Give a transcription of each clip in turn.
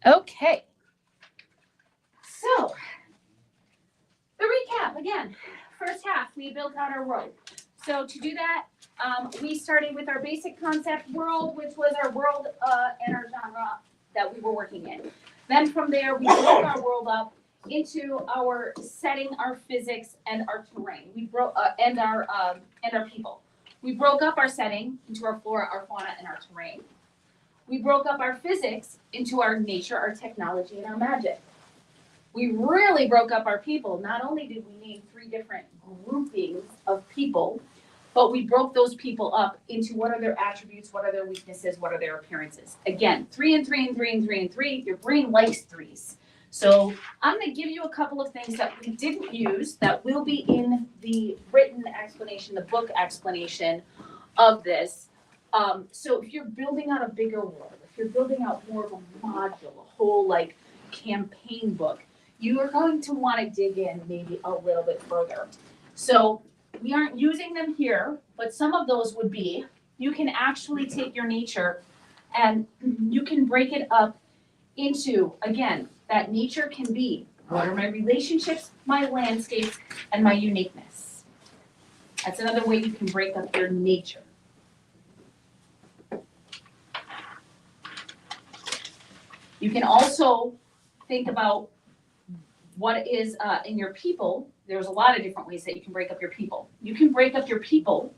Okay. So, the recap again. First half, we built out our world. So to do that, we started with our basic concept world, which was our world and our genre that we were working in. Then from there, we broke our world up into our setting, our physics, and our terrain. We broke and our people. We broke up our setting into our flora, our fauna, and our terrain. We broke up our physics into our nature, our technology, and our magic. We really broke up our people. Not only did we name 3 different groupings of people, but we broke those people up into what are their attributes, what are their weaknesses, what are their appearances. Again, 3 and 3 and 3 and 3 and 3. Your brain likes 3s. So I'm going to give you a couple of things that we didn't use that will be in the written explanation, the book explanation of this. So if you're building out a bigger world, if you're building out more of a module, a whole like campaign book, you are going to want to dig in maybe a little bit further. So we aren't using them here, but some of those would be, you can actually take your nature and you can break it up into, again, that nature can be, what are my relationships, my landscapes, and my uniqueness. That's another way you can break up your nature. You can also think about what is in your people. There's a lot of different ways that you can break up your people. You can break up your people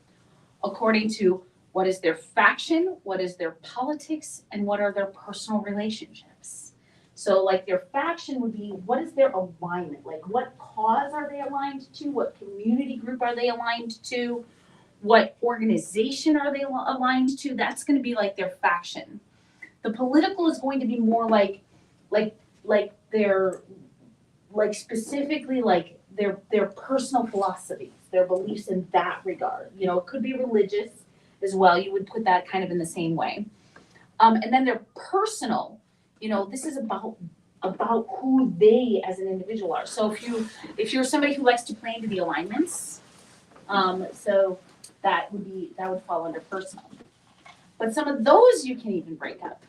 according to what is their faction, what is their politics, and what are their personal relationships. So like their faction would be, what is their alignment? Like what cause are they aligned to? What community group are they aligned to? What organization are they aligned to? That's going to be like their faction. The political is going to be more like their, like specifically like their personal philosophies, their beliefs in that regard. You know, it could be religious as well. You would put that kind of in the same way. And then their personal, you know, this is about who they as an individual are. So if you're somebody who likes to play into the alignments, so that would fall under personal. But some of those you can even break up.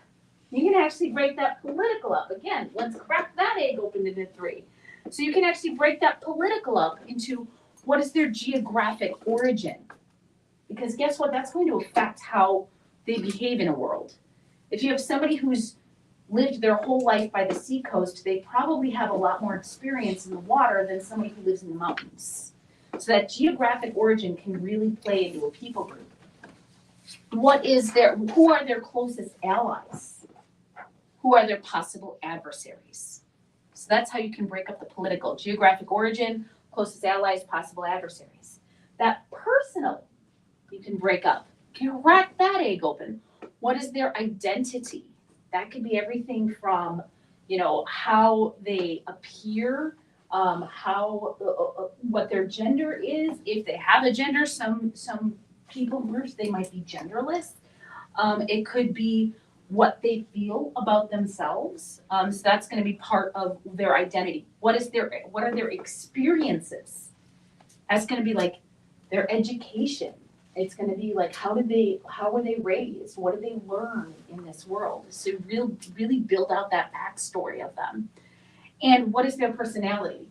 You can actually break that political up. Again, let's crack that egg open into 3. So you can actually break that political up into what is their geographic origin. Because guess what? That's going to affect how they behave in a world. If you have somebody who's lived their whole life by the seacoast, they probably have a lot more experience in the water than somebody who lives in the mountains. So that geographic origin can really play into a people group. Who are their closest allies? Who are their possible adversaries? So that's how you can break up the political. Geographic origin, closest allies, possible adversaries. That personal, you can break up. You can crack that egg open. What is their identity? That could be everything from, you know, how they appear, what their gender is. If they have a gender, some people groups, they might be genderless. It could be what they feel about themselves. So that's going to be part of their identity. What are their experiences? That's going to be like their education. It's going to be like how were they raised? What did they learn in this world? So really build out that backstory of them. And what is their personality?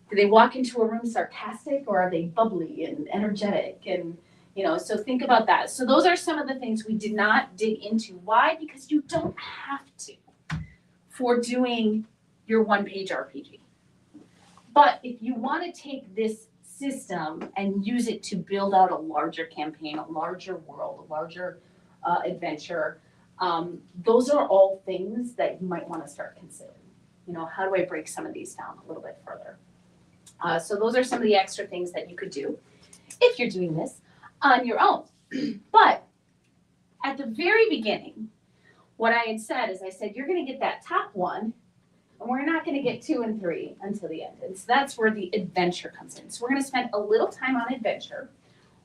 Do they walk into a room sarcastic, or are they bubbly and energetic? And you know, so think about that. So those are some of the things we did not dig into. Why? Because you don't have to for doing your 1-page RPG. But if you want to take this system and use it to build out a larger campaign, a larger world, a larger adventure, those are all things that you might want to start considering. You know, how do I break some of these down a little bit further? So those are some of the extra things that you could do if you're doing this on your own. But at the very beginning, what I had said is I said, you're going to get that top one, and we're not going to get 2 and 3 until the end. And so that's where the adventure comes in. So we're going to spend a little time on adventure.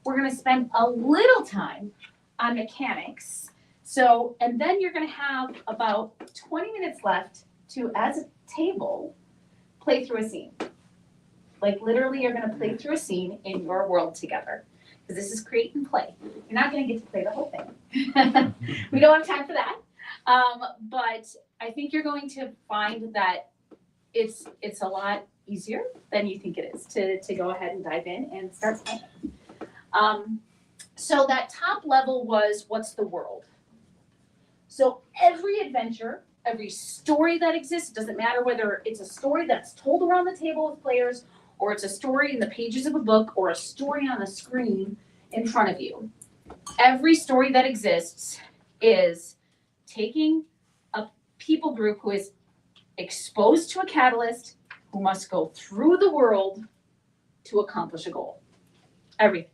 We're going to spend a little time on mechanics. So, and then you're going to have about 20 minutes left to, as a table, play through a scene. Like literally you're going to play through a scene in your world together. Because this is create and play. You're not going to get to play the whole thing. We don't have time for that. But I think you're going to find that it's a lot easier than you think it is to go ahead and dive in and start playing. So that top level was what's the world? So every adventure, every story that exists, doesn't matter whether it's a story that's told around the table with players, or it's a story in the pages of a book, or a story on a screen in front of you. Every story that exists is taking a people group who is exposed to a catalyst, who must go through the world to accomplish a goal. Everything.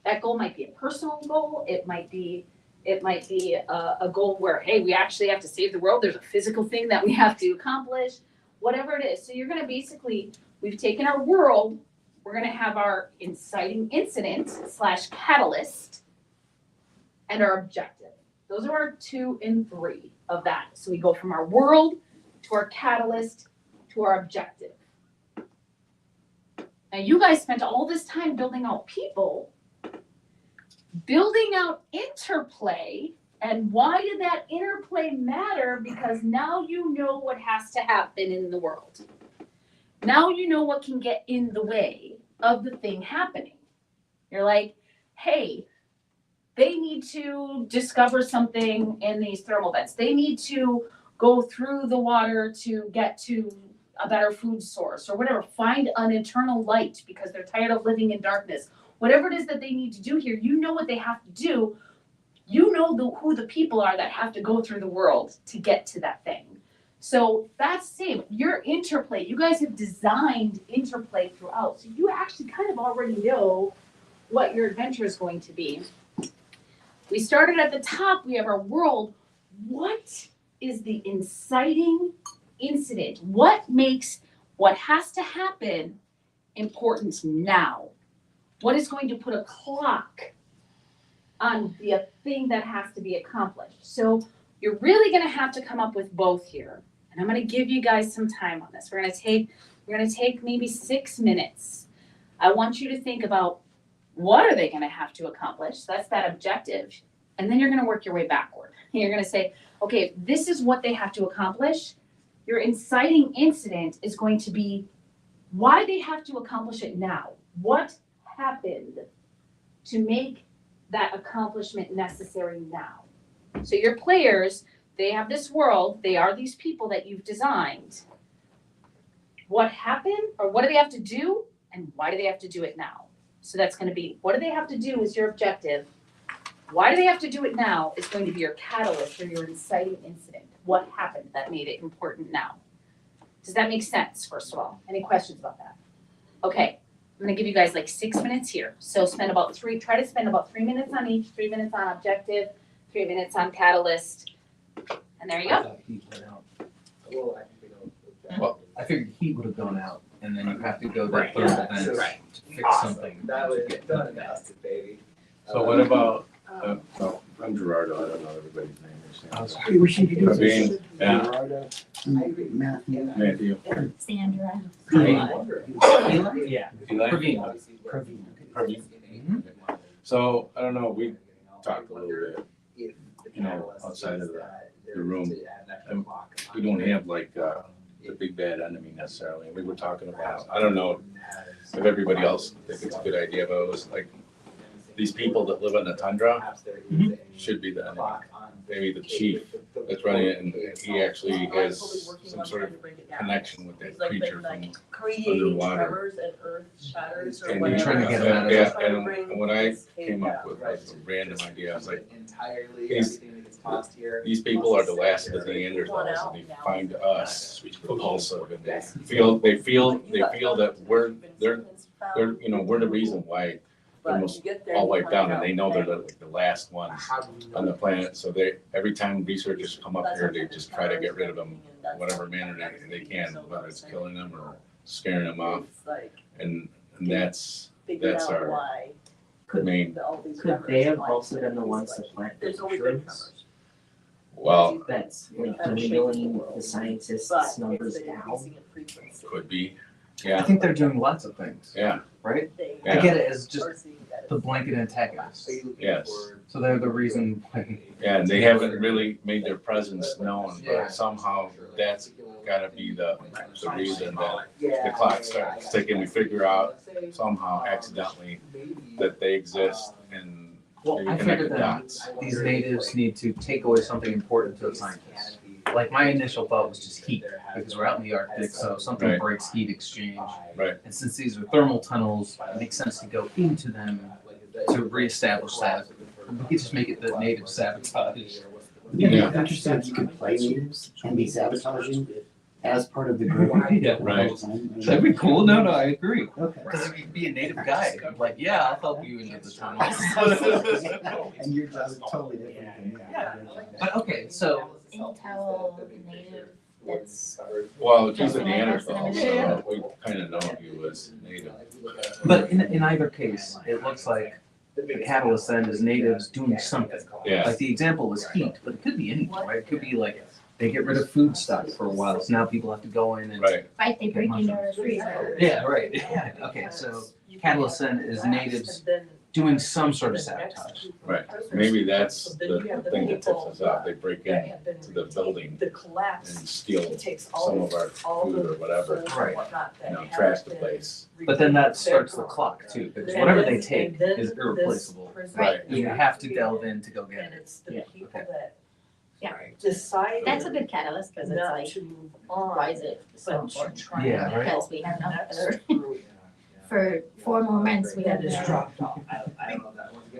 That goal might be a personal goal. It might be a goal where, hey, we actually have to save the world. There's a physical thing that we have to accomplish. Whatever it is. So you're going to basically, we've taken our world. We're going to have our inciting incident / catalyst and our objective. Those are our 2 and 3 of that. So we go from our world to our catalyst to our objective. Now you guys spent all this time building out people, building out interplay, and why did that interplay matter? Because now you know what has to happen in the world. Now you know what can get in the way of the thing happening. You're like, hey, they need to discover something in these thermal vents. They need to go through the water to get to a better food source or whatever. Find an eternal light because they're tired of living in darkness. Whatever it is that they need to do here, you know what they have to do. You know who the people are that have to go through the world to get to that thing. So that's the same. Your interplay, you guys have designed interplay throughout. So you actually kind of already know what your adventure is going to be. We started at the top, we have our world. What is the inciting incident? What makes what has to happen important now? What is going to put a clock on the thing that has to be accomplished? So you're really going to have to come up with both here. And I'm going to give you guys some time on this. We're going to take maybe 6 minutes. I want you to think about what are they going to have to accomplish? That's that objective. And then you're going to work your way backward. And you're going to say, okay, this is what they have to accomplish. Your inciting incident is going to be why they have to accomplish it now. What happened to make that accomplishment necessary now? So your players, they have this world, they are these people that you've designed. What happened, or what do they have to do, and why do they have to do it now? So that's going to be, what do they have to do is your objective. Why do they have to do it now is going to be your catalyst or your inciting incident. What happened that made it important now? Does that make sense, first of all? Any questions about that? Okay, I'm going to give you guys like 6 minutes here. So try to spend about 3 minutes on each, 3 minutes on objective, 3 minutes on catalyst. And there you go. Well, I figured heat would have gone out, and then you have to go Right. that further Yeah. to Right. fix something. That was to get done. fantastic, baby. So what about, well, I'm Gerardo, I don't know everybody's name. We should do Praveen, yeah, Gerardo, Matthew. Matthew. Sandra. Yeah. Eli? Praveen. Praveen. So, I don't know, we talked a little bit, you know, outside of the room. And we don't have like, the big bad enemy necessarily. We were talking about, I don't know if everybody else thinks it's a good idea, but it was like, these people that live in the tundra should be the enemy. Maybe the chief that's running it, and he actually has some sort of connection with that creature from underwater. And earth shatters or And You're whatever. trying to get them out of yeah, it. and what I came up with was a random idea. I was like, these people are the last of the Neanderthals, and they find us repulsive, and they feel that they're you know, we're the reason why they're almost all wiped out, and they know they're the last ones on the planet. So every time researchers come up here, they just try to get rid of them, whatever manner they can, whether it's killing them or scaring them off. And that's our main. Could they have also been the ones that plant the There's always mushrooms? Well, That's like dwindling the scientists' numbers down. could be, I yeah, think they're doing lots of things, yeah. right? Yeah. I get it as just the blanket antagonists. Yes. So they're the reason why. Yeah, and they haven't really made their presence known, Yeah. but somehow that's gotta be the reason that the clock starts ticking. We figure out somehow accidentally that they exist and Well, maybe I connect the figured that dots. these natives need to take away something important to the scientists. Like my initial thought was just heat, because we're out in the Arctic, so something Right. breaks heat exchange. Right. And since these are thermal tunnels, it makes sense to go into them to reestablish that. We could just make it the native sabotage. Yeah, Yeah. it'd be interesting if you could play natives and be sabotaging as part of the group. Yeah. Right. That'd be cool. No, I agree. Okay. Because if you could be a native guy, like, yeah, I'll help you into the tunnels. And your job is totally different than Yeah. But okay, so Intel native, that's, Well, he's a Neanderthal, so we kinda know he was native. but in either case, it looks like the catalyst then is natives doing something. Yeah, Like the example was heat, but it could be anything, right? It could be like they get rid of food stock for a while, so now people have to go in and. right. right, they break into our freezer. Yeah, right. Yeah. Okay, so catalyst then is natives doing some sort of sabotage. Right, maybe that's the thing that tips us off, they break into the building The and collapse, steal it takes some of our all food or the whatever, souls Right. and whatnot that you know, have trash the been place. But then that redeemed. starts the clock too, because whatever they take is irreplaceable. Right. And you have to delve in to go get And it. it's the Yeah. people Okay. that Yeah. decide That's a good catalyst, because it's not like, to move on. why is it so But to important? try Yeah, and right. Because we have and no that's other, true. for 4 more months, we have That is no dropped off.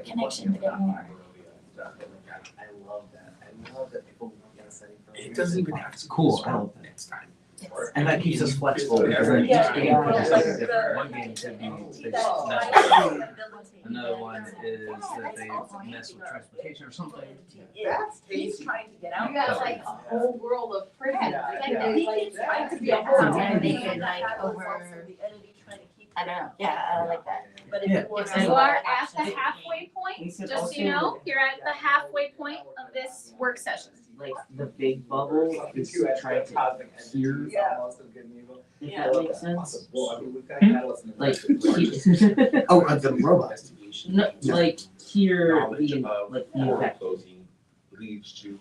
connection to get more. It doesn't even have It's to. cool. I love that. Next time. And that keeps us flexible because then each Yeah, game yeah, could be like something the- different. One game could be they Oh. mess with another one is that they mess with transportation or something. He's trying to get out. You got like a whole world of prisons. Yeah. Like, that could be a whole. Sometimes they could like over, I don't know, yeah, I like that. But if Yeah. you want You to. are at the halfway point, just so you know, you're at the halfway point of this work session. Like the big bubble is trying to hear, Yeah. if that makes sense. Like, Oh, the robots. no, like hear the, like the effect. Leads to.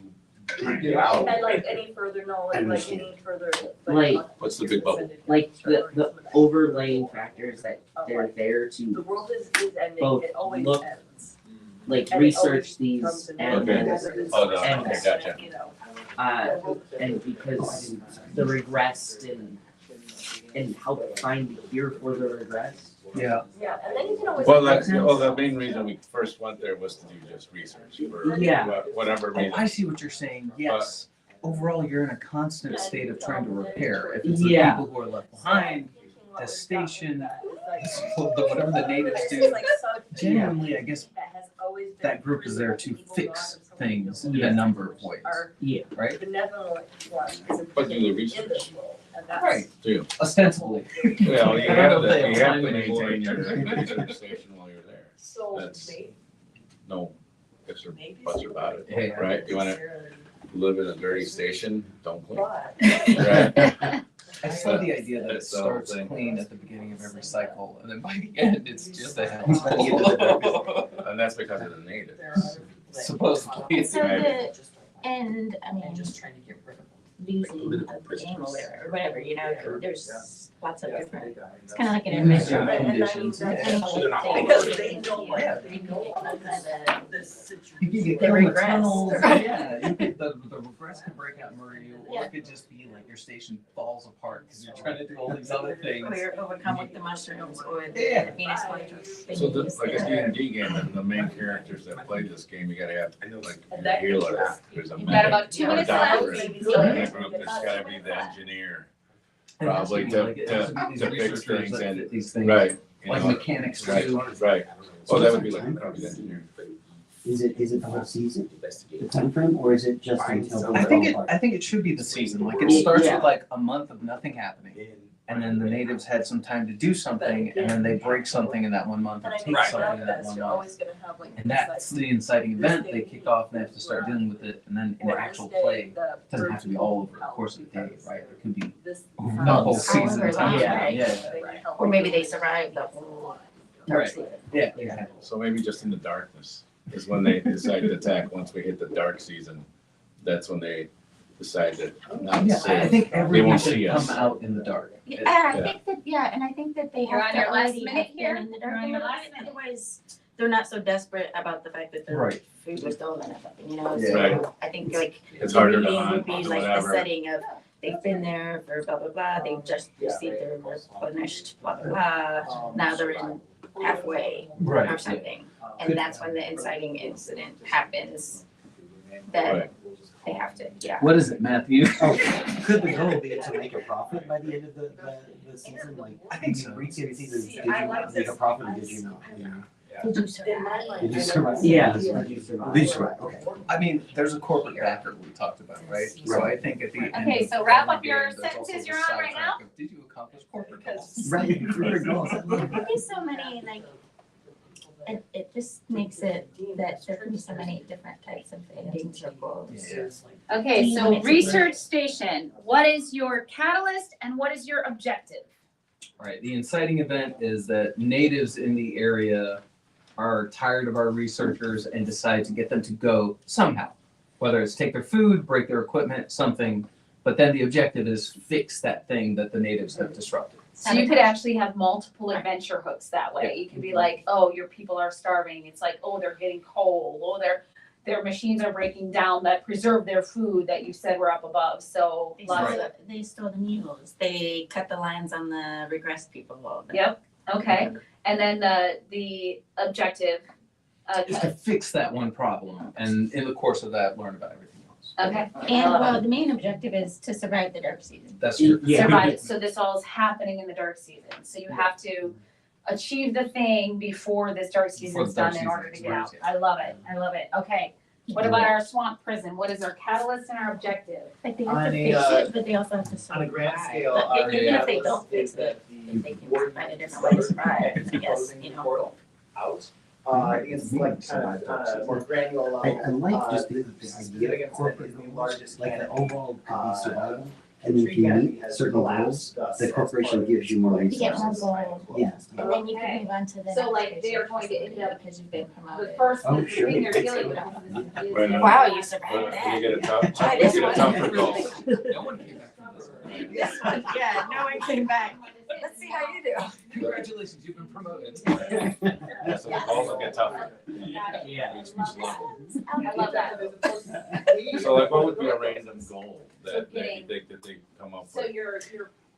And like any further knowledge, like any further. Like- What's the big bubble? Like the overlaying factors that they're there The to world is ending, Both it always look- ends. like And it research always these comes in and Okay. then, Oh, no, okay, gotcha. You know. and because the regressed and help find the cure for the regress. Yeah. Yeah, and then you can always. Well, the main reason we first went there was to do just research for Yeah. whatever Oh, reason. I see what you're saying. Yes. Overall, you're in a constant state of trying to repair. If it's the Yeah. people who are left behind, the station, whatever the natives do, genuinely, I guess that group is there to fix things in a number of ways, Yeah. right? Benevolent one is But do the important in research, this role, and that's. Right. too. Ostensibly. Well, you I don't have know if to, they have you have time to anymore. maintain your research station while you're there. So That's- maybe. No ifs or Maybe buts about it, Yeah. right? You wanna live in a dirty station, don't clean. But. Right. I just love the idea that it That's the whole starts thing. clean at the beginning of every cycle, and then by the end, it's just a hellhole. And that's because of the natives. Supposedly. So the end, I mean, just trying to get rid of losing of the game or whatever, you know, there's lots of different, it's kind of like an adventure. Yeah. And I mean, Conditions, that's yeah. anything. Because they know Yeah. like, they know about this You situation. could get The killed in the regress. tunnels, yeah, you could, the regress could break out and murder you, or Yeah. it could just be like your station falls apart because you're trying to do all these other things. Or you're overcome with the mushrooms or Yeah. the Venus flytrap. So this, like a D&D game, and the main characters that play this game, you gotta have, like, And your that healer, there's a You've got medic, about 2 or a minutes doctor. left. In that group, there's gotta be the engineer, And that's probably what to- like, it has be these to fix researchers things that and- fit these things. right? You Like know, mechanics right, too. right. Oh, that would be like, probably the engineer. Is it the whole season, the time frame, or is it just until they I fall think apart? I think it should be the season, like it starts Yeah. with like a month of nothing happening. And then the natives had some time to do something, and then they break something in that 1 month, And or I take think something in that this, 1 you're month. always gonna have like. And that's the inciting event, they kick off and they have to start dealing with it, and then in the actual play, it doesn't have to be all over the course of the day, right? It could be This. over the whole season. However long, Yeah, right? yeah. Or maybe they survive the whole Right. season. Yeah. So maybe just in the darkness is when they decide to attack. Once we hit the dark season, that's when they decide that now Yeah, it's I safe. think everyone won't should see come us. out in the dark. Yeah, Yeah. and I think that they You're have on to your last already minute have here? been in the dark You're on a your little last bit, minute. otherwise they're not so desperate about the fact that their Right. food was stolen or something, you know, Yeah. so Right. I think like It's the harder to reading hunt would be or like the whatever. setting of they've been there for blah blah blah, they've just received their replenished blah blah blah, now they're in halfway Right. or something. And that's when the inciting incident happens, that Right. they have to, yeah. What is it, Matthew? Oh, could the goal be to make a profit by the end of the season? Like, I think so. Weekend seasons, did you make a profit or did you not? You know? Did you survive? Did you survive? Yeah. Did you survive? Okay. I mean, there's a corporate backer we talked about, right? So I think at the end. Okay, of so wrap up every your game, there's also sentences the you're on right soundtrack now. of, did you accomplish corporate goals? Right. Career goals. There's so many, like, it just makes it that there can be so many different types of endings or goals. Yeah. Okay, Do you so want it to research station, what is your catalyst and what is your objective? All right, the inciting event is that natives in the area are tired of our researchers and decide to get them to go somehow. Whether it's take their food, break their equipment, something, but then the objective is fix that thing that the natives have disrupted. So you could actually have multiple adventure hooks that way. You can be like, oh, your people are starving. It's like, oh, they're getting cold. Oh, their machines are breaking down that preserve their food that you said were up above. So lots of, They stole the mules, they cut the lines on the regressed people. yep, okay. And then the objective, Is to fix that one problem, and in the course of that, learn about everything else. okay. And well, the main objective is to survive the dark season. That's true. Yeah. Survive. So this all is happening in the dark season. So you have to achieve the thing before this dark season Before is the dark done in season order to is get right, out. yeah. I love it. I love it. Okay. What about our swamp prison? What is our catalyst and our objective? Like they have to On a, fix it, but they also have to survive. On a grand scale, But our even if they catalyst don't fix is it, that if they the can warden find a different way to survive, I guess, closing you the know. portal out. It's like kind of on a more granular I level. like just the Giving idea it of corporate the goals, largest like the canopy. overall could be survival. And then if Tree you canopy meet has certain goals, collapsed, the corporation gives you more You get more resources. gold, Yes. and then you can move on to the next. So, like, they are research going to end up- because you've been The promoted. first Oh, thing sure. they're dealing with is. Right on. Wow, you But survived you that. get a tough, Try you this get a one. tougher goal. No one came back from this. This one, yeah, no one came back. Let's see how you do. Congratulations, you've been promoted. Yeah, so the goals will get tougher. Yeah. Each level. I love that. So like, what would be a random goal that you think that they come up So with? you're,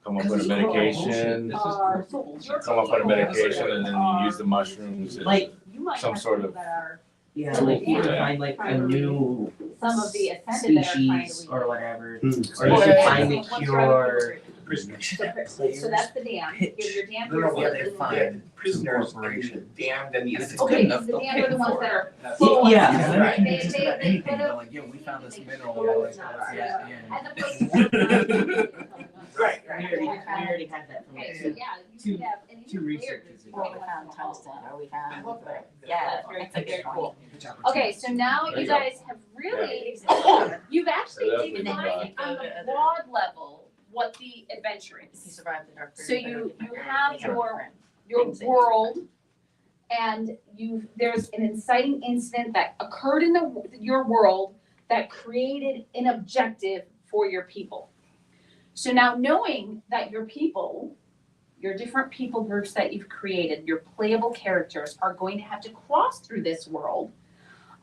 Come up with a medication, This is come up with a medication and then you use the mushrooms as Like, you might some have sort people of- that are, yeah, like you could find like a new some of the ascended that are trying to species leave. or whatever. Mm. Or you could find the cure. So that's the dam. Here's your dam. They're here's what the- they find. Prisoners Corporation. damned and the. And if it's good Okay, enough, the they'll dam pay are the ones for that it. are full. Yeah. And then it can be They- just they- about they anything, put they're up- like, yeah, we found this they- mineral, we're like, yeah, As opposed to. Right, We already had that from Okay, so yeah, you Two- could have, and two even researchers layers. ago. Or we found tungsten, or we found, Yeah, yeah, that's a good cool. point. Okay, so now There you you go. guys have really, Yeah. you've actually So that's what defined you on got. the broad level what the adventure If you is. survive the dark. So you have your things that you world, and there's an inciting incident that occurred in your world that created an objective for your people. So now knowing that your people, your different people groups that you've created, your playable characters are going to have to cross through this world,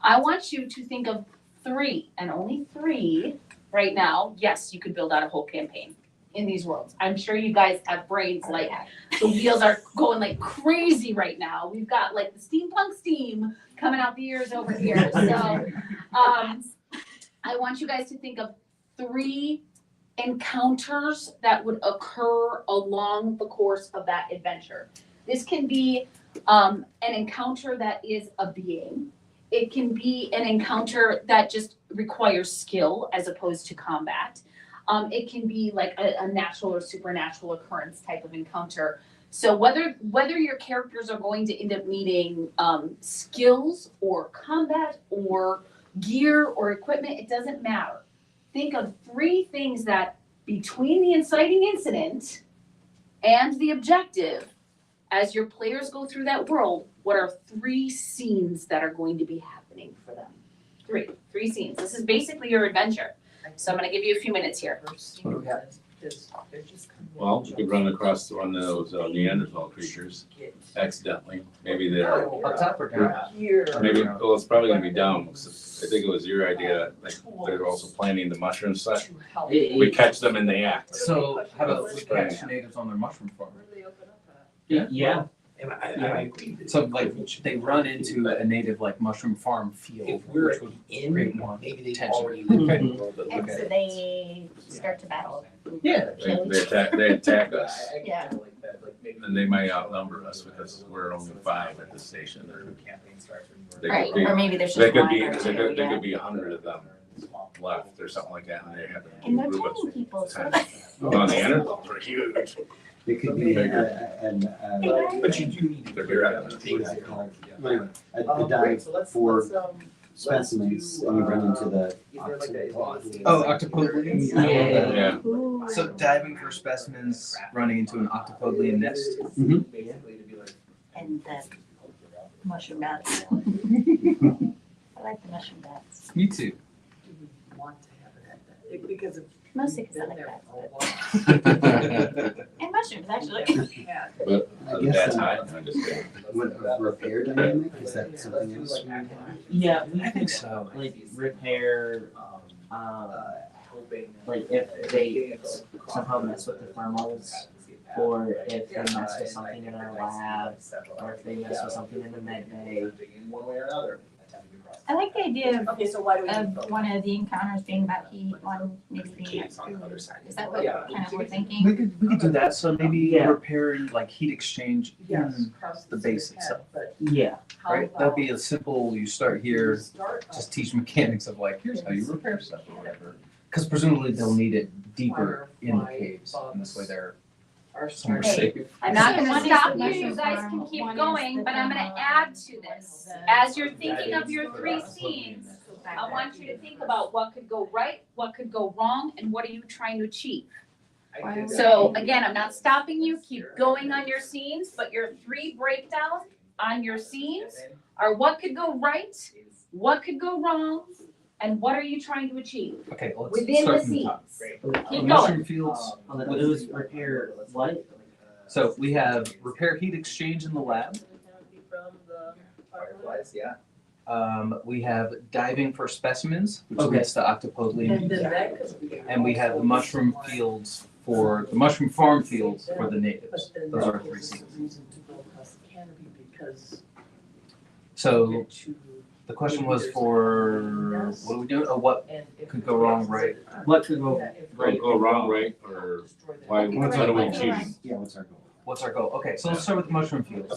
I want you to think of 3, and only 3 right now. Yes, you could build out a whole campaign in these worlds. I'm sure you guys have brains like the wheels are going like crazy right now. We've got like the steampunk steam coming out the ears over here. So I want you guys to think of 3 encounters that would occur along the course of that adventure. This can be an encounter that is a being. It can be an encounter that just requires skill as opposed to combat. It can be like a natural or supernatural occurrence type of encounter. So whether your characters are going to end up needing skills or combat or gear or equipment, it doesn't matter. Think of 3 things that between the inciting incident and the objective as your players go through that world, what are 3 scenes that are going to be happening for them? 3 scenes. This is basically your adventure. So I'm gonna give you a few minutes here. Well, you could run across one of those Neanderthal creatures accidentally. Maybe they're, Up top or down? maybe, well, it's probably gonna be down. I think it was your idea, like, they're also planting the mushroom stuff. We catch them in the act. So how about we catch natives on their mushroom farm? Yeah, So like they run into a native like mushroom farm field, which would create more tension. And so they start to battle. Yeah. They attack us, Yeah. and they might outnumber us because we're only 5 at the station. They Right, could be, or maybe there's they just could one be, or they two, could, there yeah. could be 100 of them left or something like that, and they have. And they're a group of tiny people, so. 10. Well, the Neanderthals were huge. It could be But you do need to figure out. a dive for specimens and you run into the. Oh, octopodlians? Yeah. Ooh. So diving for specimens, running into an octopodlian nest. And the mushroom bats. I like the mushroom bats. Me too. Because of. Mostly because I like bats. But... And mushrooms, actually. But I guess that's then- high, I'm just kidding. What, repair dynamic, is that something else? yeah, we I think so. like repair, like if they somehow mess with the thermals, or if they mess with something in our lab, or if they mess with something in the med bay. I like the idea Okay, so why do we? of one of the encounters being about heat, one maybe being at food. Is that what kind of we're thinking? We could do that. So maybe Yeah. repairing like heat exchange in the base itself. Yeah, Right? That'd be a simple, you start here, just teach mechanics of like, here's how you repair stuff or whatever. Because presumably they'll need it deeper in the caves, and this way they're somewhere safe. I'm not One gonna is stop the you, you mushroom guys farm, can keep one is going, the but I'm gonna demo add to this. As you're thinking of your 3 scenes, scenes, I want you to think about what could go right, what could go wrong, and what are you trying to achieve? So again, I'm not stopping you, keep going on your scenes, but your 3 breakdown on your scenes are what could go right, what could go wrong, and what are you trying to achieve Okay, let's within start the from the top. scenes. Keep Mushroom going. fields. it was repair what? So we have repair heat exchange in the lab. Yeah. We have diving for specimens, which Okay. leads to octopodlian. And we have the mushroom fields for, the mushroom farm fields for the natives. Those are 3 scenes. So the question was for, what are we doing? Oh, what could go wrong, right? What could go Go wrong, right, or why, what are we achieving? Yeah, what's our goal? What's our goal? Okay, so let's start with the mushroom fields.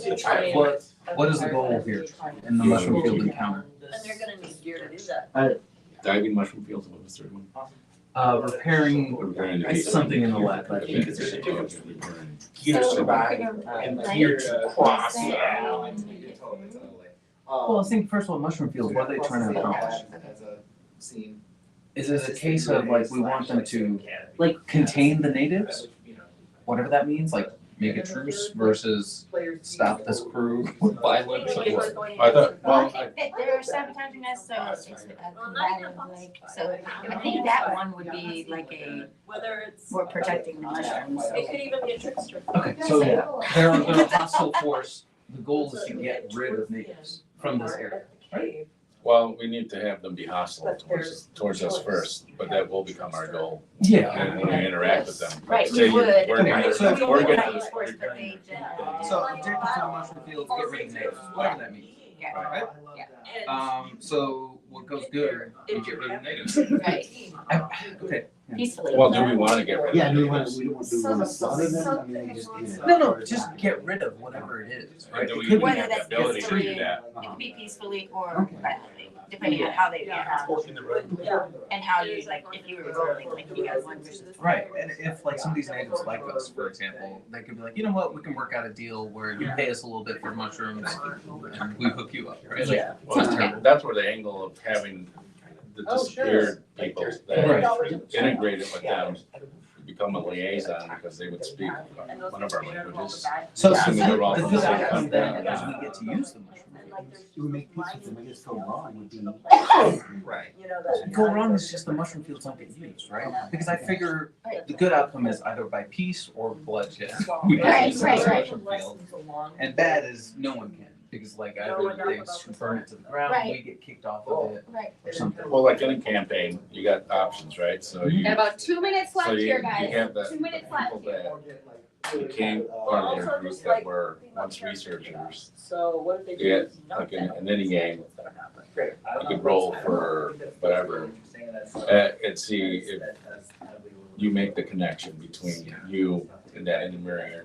What is the goal here in the mushroom field encounter? And they're gonna need gear to do that. Diving mushroom fields, what was the third one? Repairing Repairing the heat. something in the lab, I think it's. Okay, repairing. Here to So, survive and here to cross. Well, I think first of all, mushroom fields, what are they trying to accomplish? As a scene. Is it a case of like, we want them to like contain the natives? Whatever that means, like make a truce versus stop this crew with violence? Maybe we're going I thought, Well, I well, think that they're sabotaging us, so it's a combative, like, so I think that one would be like a, Whether it's. we're protecting the mushrooms. It could even be a trickster. Okay, so they're a hostile force. The goal is to get rid of natives from this area. well, we need to have them be hostile towards us first, but that will become our goal. Yeah. And when we interact with them. Right, Say we would. we're gonna- Okay, so We we're would gonna- not use force, but they generally. So objective for the mushroom fields, get rid of natives, whatever that means. Yeah. Right? So what goes good, we get rid of natives. Right, Okay. peacefully. Well, do we wanna get rid of Yeah, them? we don't slaughter them, I mean, just. No, just get rid of whatever it is, right? Do It we could even be have the ability to do that? It could be peacefully or violently, depending on how they react. And how you, like, if you were rolling, like, you got 1 versus. Right, and if like some of these natives like us, for example, they could be like, you know what, we can work out a deal where you pay us a little bit for mushrooms and we hook you up, right? Like, Yeah. Well, that's where the angle of having the disappeared people that Right. integrated with them become a liaison because they would speak one of our languages. So Assuming they're all the from good the same outcome then country. is we get to use the mushroom. It would make peace with them, I guess go wrong would be. Right. You know, that. Go wrong is just the mushroom fields don't get used, right? Because I figure the good outcome is either by peace or bloodshed. We get Right, use the right, mushroom field. And bad is no one can, because like either they burn it to the ground, Right. we get kicked off of it, Right. or something. Well, like in a campaign, you got options, right? So you, Got about 2 minutes so left you, here, you guys. have the 2 minutes left. people that became part of their group that were once researchers. So what if they Yeah, do? like in any game, Great. you could roll for whatever, and see if you make the connection between you and that in the mirror area.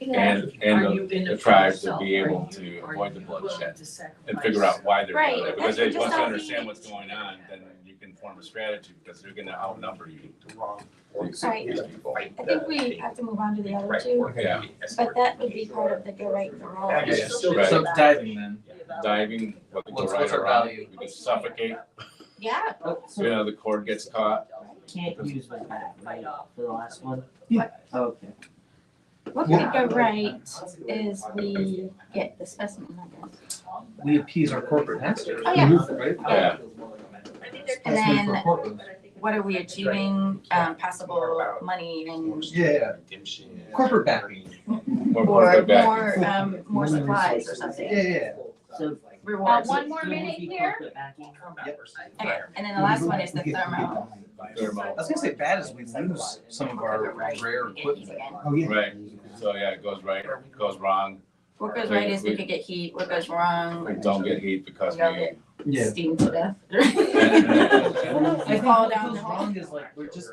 And the tribe to be able to avoid the bloodshed and figure out why they're doing it. Because Right. once you Just understand what's going on, then you can form a strategy because they're gonna outnumber you. These people. I think we have to move on to the other two, Yeah, but that would be part of the go right and go wrong. Yeah. Right. So diving then, diving, what could go What's- right what's our or wrong, value? you could suffocate, Yeah, So you know, the cord gets caught. can't use my back, right, for the last one? Yeah. Okay. what could go right is we get the specimen, I guess. we appease our corporate masters. Oh, yeah. Right? Yeah, And That's meant for then corporate. what are we achieving, possible money and, Yeah, corporate backing. more or corporate back. more supplies or something, Yeah. So. rewards. One more so it would minute be here. corporate backing. Okay, and then the last one is the thermo. Thermo. I was gonna say bad is we lose some of our rare equipment. Oh, yeah. Right. So, yeah, it goes right, it goes wrong, What goes right is we could get heat, what goes we wrong, don't get heat because we all we. get Yeah. steamed to death. I think fall what down goes the hole. wrong is like, it's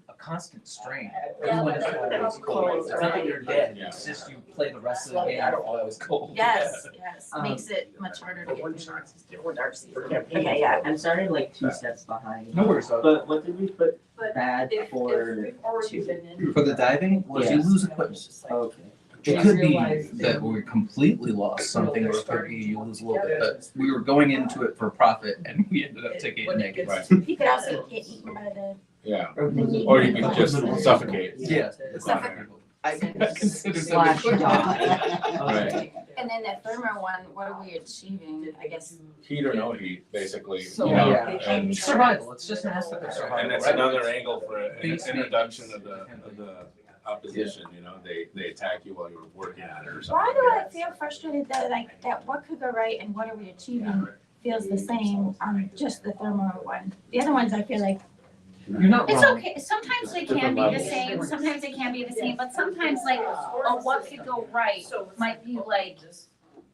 a constant strain. Yeah. Everyone is always cold. It's not that you're dead, Yeah. it's just you play the rest of the game, you're always cold. Yes, yes, makes it much harder to get or dark season. Okay, Okay, yeah. I'm sorry, like 2 steps behind. No worries, though. But what did we put But bad if for we've already been in. For the diving, was you Yeah. lose equipment. Okay. It could be that we completely lost something, or it could be you lose a little bit, but we were going into it for profit and we ended up taking a negative. Right, You could also get eaten by the yeah, heat. or you could just suffocate. Yeah, it's not for people. I consider Slash them Right. And then the thermo one, what are we achieving, I guess? Heat or no heat, basically, you So, know, yeah. and, survival, it's just an aspect of survival. and it's right? another angle for an Face introduction of the opposition, you know, they attack you while you're working on it or something. Why do I feel frustrated that like that what could go right and what are we achieving feels the same on just the thermo one? The other ones I feel like, You're not It's wrong. okay, sometimes they can be the same, sometimes they can be the same, but sometimes like, what could go right might be like,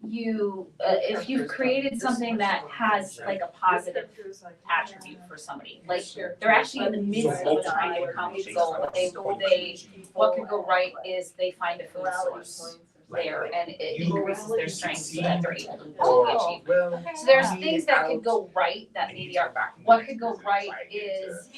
you, if you've created something that has like a positive attribute for somebody, like they're actually in the midst of trying to accomplish a goal, what could go right is they find a food source there and it increases their strength so that they're able to achieve. So there's things that could go right that maybe are, what could go right is,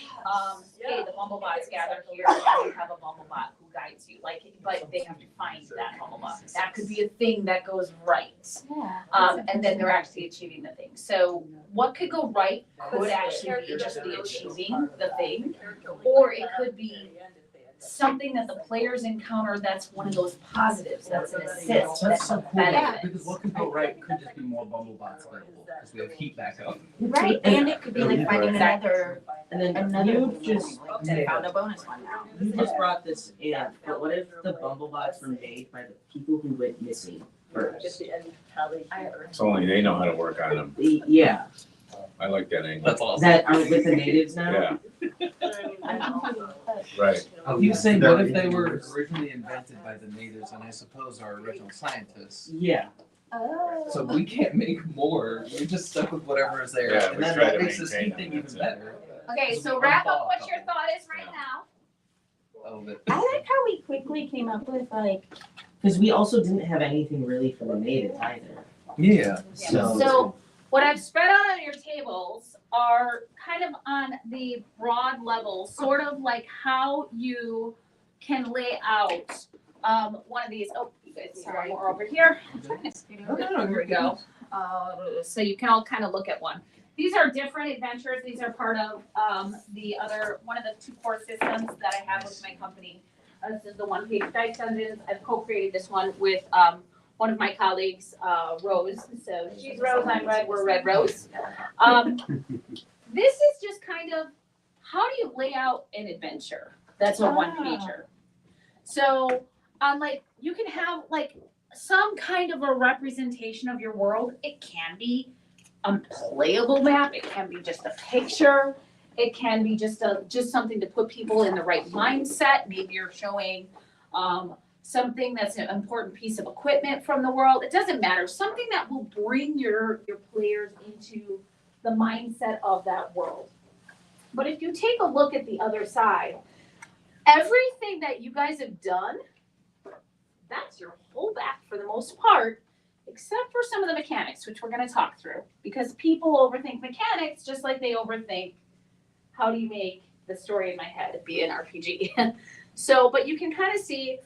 hey, the Bumblebots gather here and you have a Bumblebot who guides you, like, but they have to find that Bumblebot. That could be a thing that goes right. yeah. And then they're actually achieving the thing. So what could go right could actually be just the achieving the thing, or it could be something that the players encounter that's one of those positives, that's an assist, That's so cool, benefit. because what could go right could just be more Bumblebots available, because we have heat backup. Right, and it could be like finding another, And then another, you just, like, they found a bonus one now. you just brought this in, but what if the Bumblebots were made by the people who went missing first? So only they know how to work on them. Yeah, I like that angle. That's awesome. that are with the natives now? Yeah, I'm confused, but right. He was saying, what if they were originally invented by the natives and I suppose our original scientists? Yeah, oh. So we can't make more, we're just stuck with whatever is there, Yeah, and we then try that to makes this maintain heat thing them, even that's it. better. Okay, so wrap up what your thought is right now. Oh, but I like how we quickly came up with like, because we also didn't have anything really for the natives either, yeah. So what I've spread out on your tables are kind of on the broad level, sort of like how you can lay out one of these. Oh, you guys, sorry, we're over here. I'm trying to scoot over. Okay, no, Here we go. So you can all kind of look at one. these are different adventures. These are part of one of the 2 core systems that I have with my company. This is the one-page Dice Dungeons. I've co-created this one with one of my colleagues, Rose. So she's Rose, I'm Red, we're Red Rose. This is just kind of, how do you lay out an adventure? That's a one-pager. So, you can have some kind of a representation of your world. It can be a playable map. It can be just a picture. It can be just something to put people in the right mindset. Maybe you're showing something that's an important piece of equipment from the world. It doesn't matter. Something that will bring your players into the mindset of that world. But if you take a look at the other side, everything that you guys have done, that's your whole back for the most part, except for some of the mechanics, which we're going to talk through. Because people overthink mechanics just like they overthink how do you make the story in my head be an RPG. So, but you can kind of see,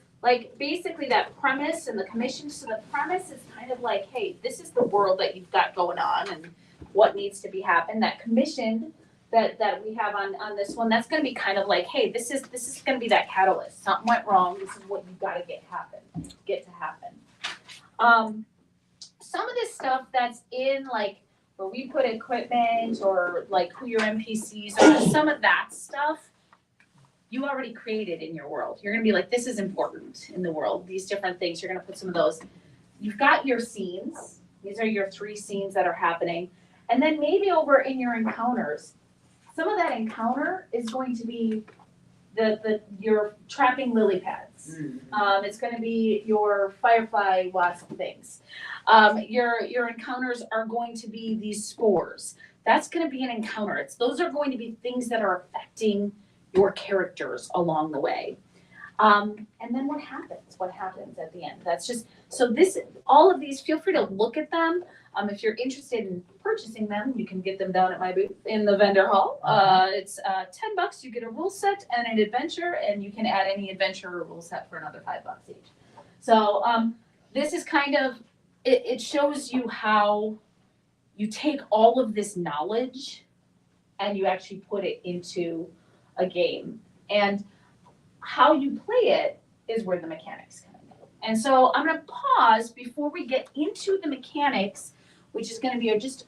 basically that premise and the commission. So the premise is kind of like, hey, this is the world that you've got going on and what needs to be happened. That commission that we have on this one, that's going to be kind of like, hey, this is going to be that catalyst. Something went wrong. This is what you've got to get to happen. Some of this stuff that's in where we put equipment or who your NPCs are, some of that stuff you already created in your world. You're going to be like, this is important in the world. These different things. You're going to put some of those. You've got your scenes. These are your 3 scenes that are happening. And then maybe over in your encounters, some of that encounter is going to be your trapping lily pads. It's going to be your firefly wasp things. Your encounters are going to be these spores. That's going to be an encounter. Those are going to be things that are affecting your characters along the way. And then what happens? What happens at the end? That's just, so all of these, feel free to look at them. If you're interested in purchasing them, you can get them down at my booth in the vendor hall. It's $10. You get a rule set and an adventure, and you can add any adventure or rule set for another $5 each. So this is kind of, it shows you how you take all of this knowledge and you actually put it into a game. And how you play it is where the mechanics come in. And so I'm going to pause before we get into the mechanics, which is going to be just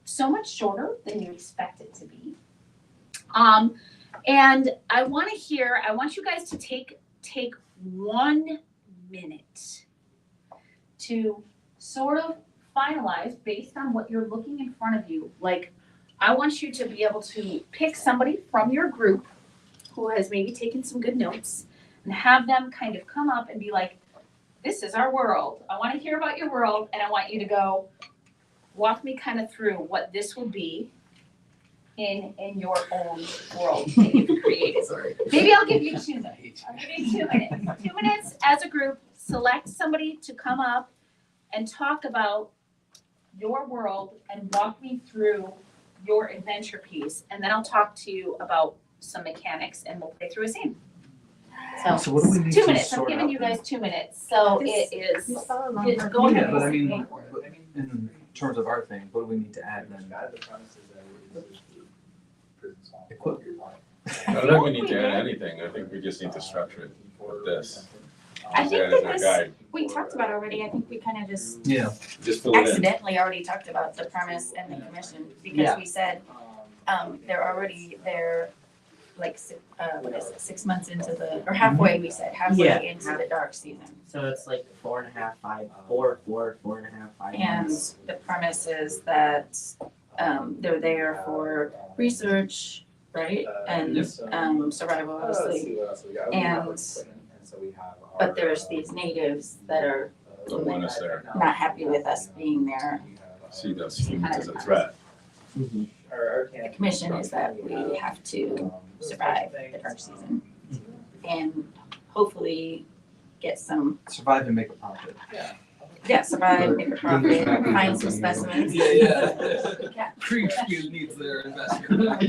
so much shorter than you expect it to be. And I want you guys to take 1 minute to sort of finalize based on what you're looking in front of you. I want you to be able to pick somebody from your group who has maybe taken some good notes and have them kind of come up and be like, this is our world. I want to hear about your world, and I want you to go walk me kind of through what this would be in your own world that you've created. Maybe I'll give you 2 minutes. I'll give you 2 minutes. 2 minutes as a group, select somebody to come up and talk about your world and walk me through your adventure piece. And then I'll talk to you about some mechanics and we'll play through a scene. So what do we need 2 to minutes. I'm sort giving out you guys 2 minutes. So it is. Go ahead. Yeah, but I mean, Go for it. in terms of our thing, what do we need to add then? Equipment. I don't think we need to add anything. I think we just need to structure it with this. I Use think that as that our this, guide. we talked about already, I think we kind of just Yeah. Just fill it in. accidentally already talked about the premise and the commission, because we said, they're like, 6 months into or halfway, we said, Yeah. into the dark season. So it's like 4.5, 5, 4, 4.5, 5 And months. the premise is that, they're there for research, right? And, survival, obviously. But there's these natives that are Don't want us there. not happy with us being there. See those humans as a threat. Mhm. The commission is that we have to survive the dark season and hopefully get some, Survive and make a profit. survive, make a profit, find some specimens. Yeah. Creekview needs their investment.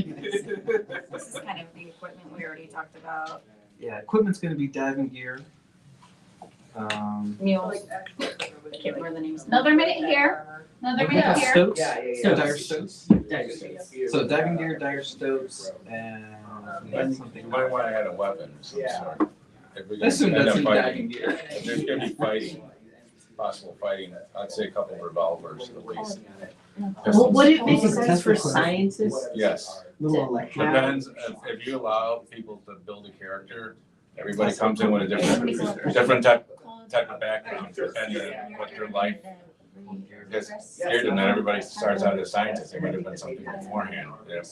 This is kind of the equipment we already talked about. Yeah, equipment's gonna be diving gear. Mules. I can't remember the names. Another minute here, another minute here. Stoats? Yeah, yeah, yeah. Stoats. Dire stoats? Dire stoats. So diving gear, dire stoats, and You something. might wanna add a weapon of some Yeah. sort. If we're gonna Assume end that's up in fighting, diving gear. if there's gonna be fighting, possible fighting, I'd say a couple of revolvers at least. Well, would it make Also, sense for Tesla scientists? Yes, Little electric. depends, if you allow people to build a character, everybody comes in with a different type of background, depending on what their life. Because here, then not everybody starts out as a scientist, they might have been something beforehand,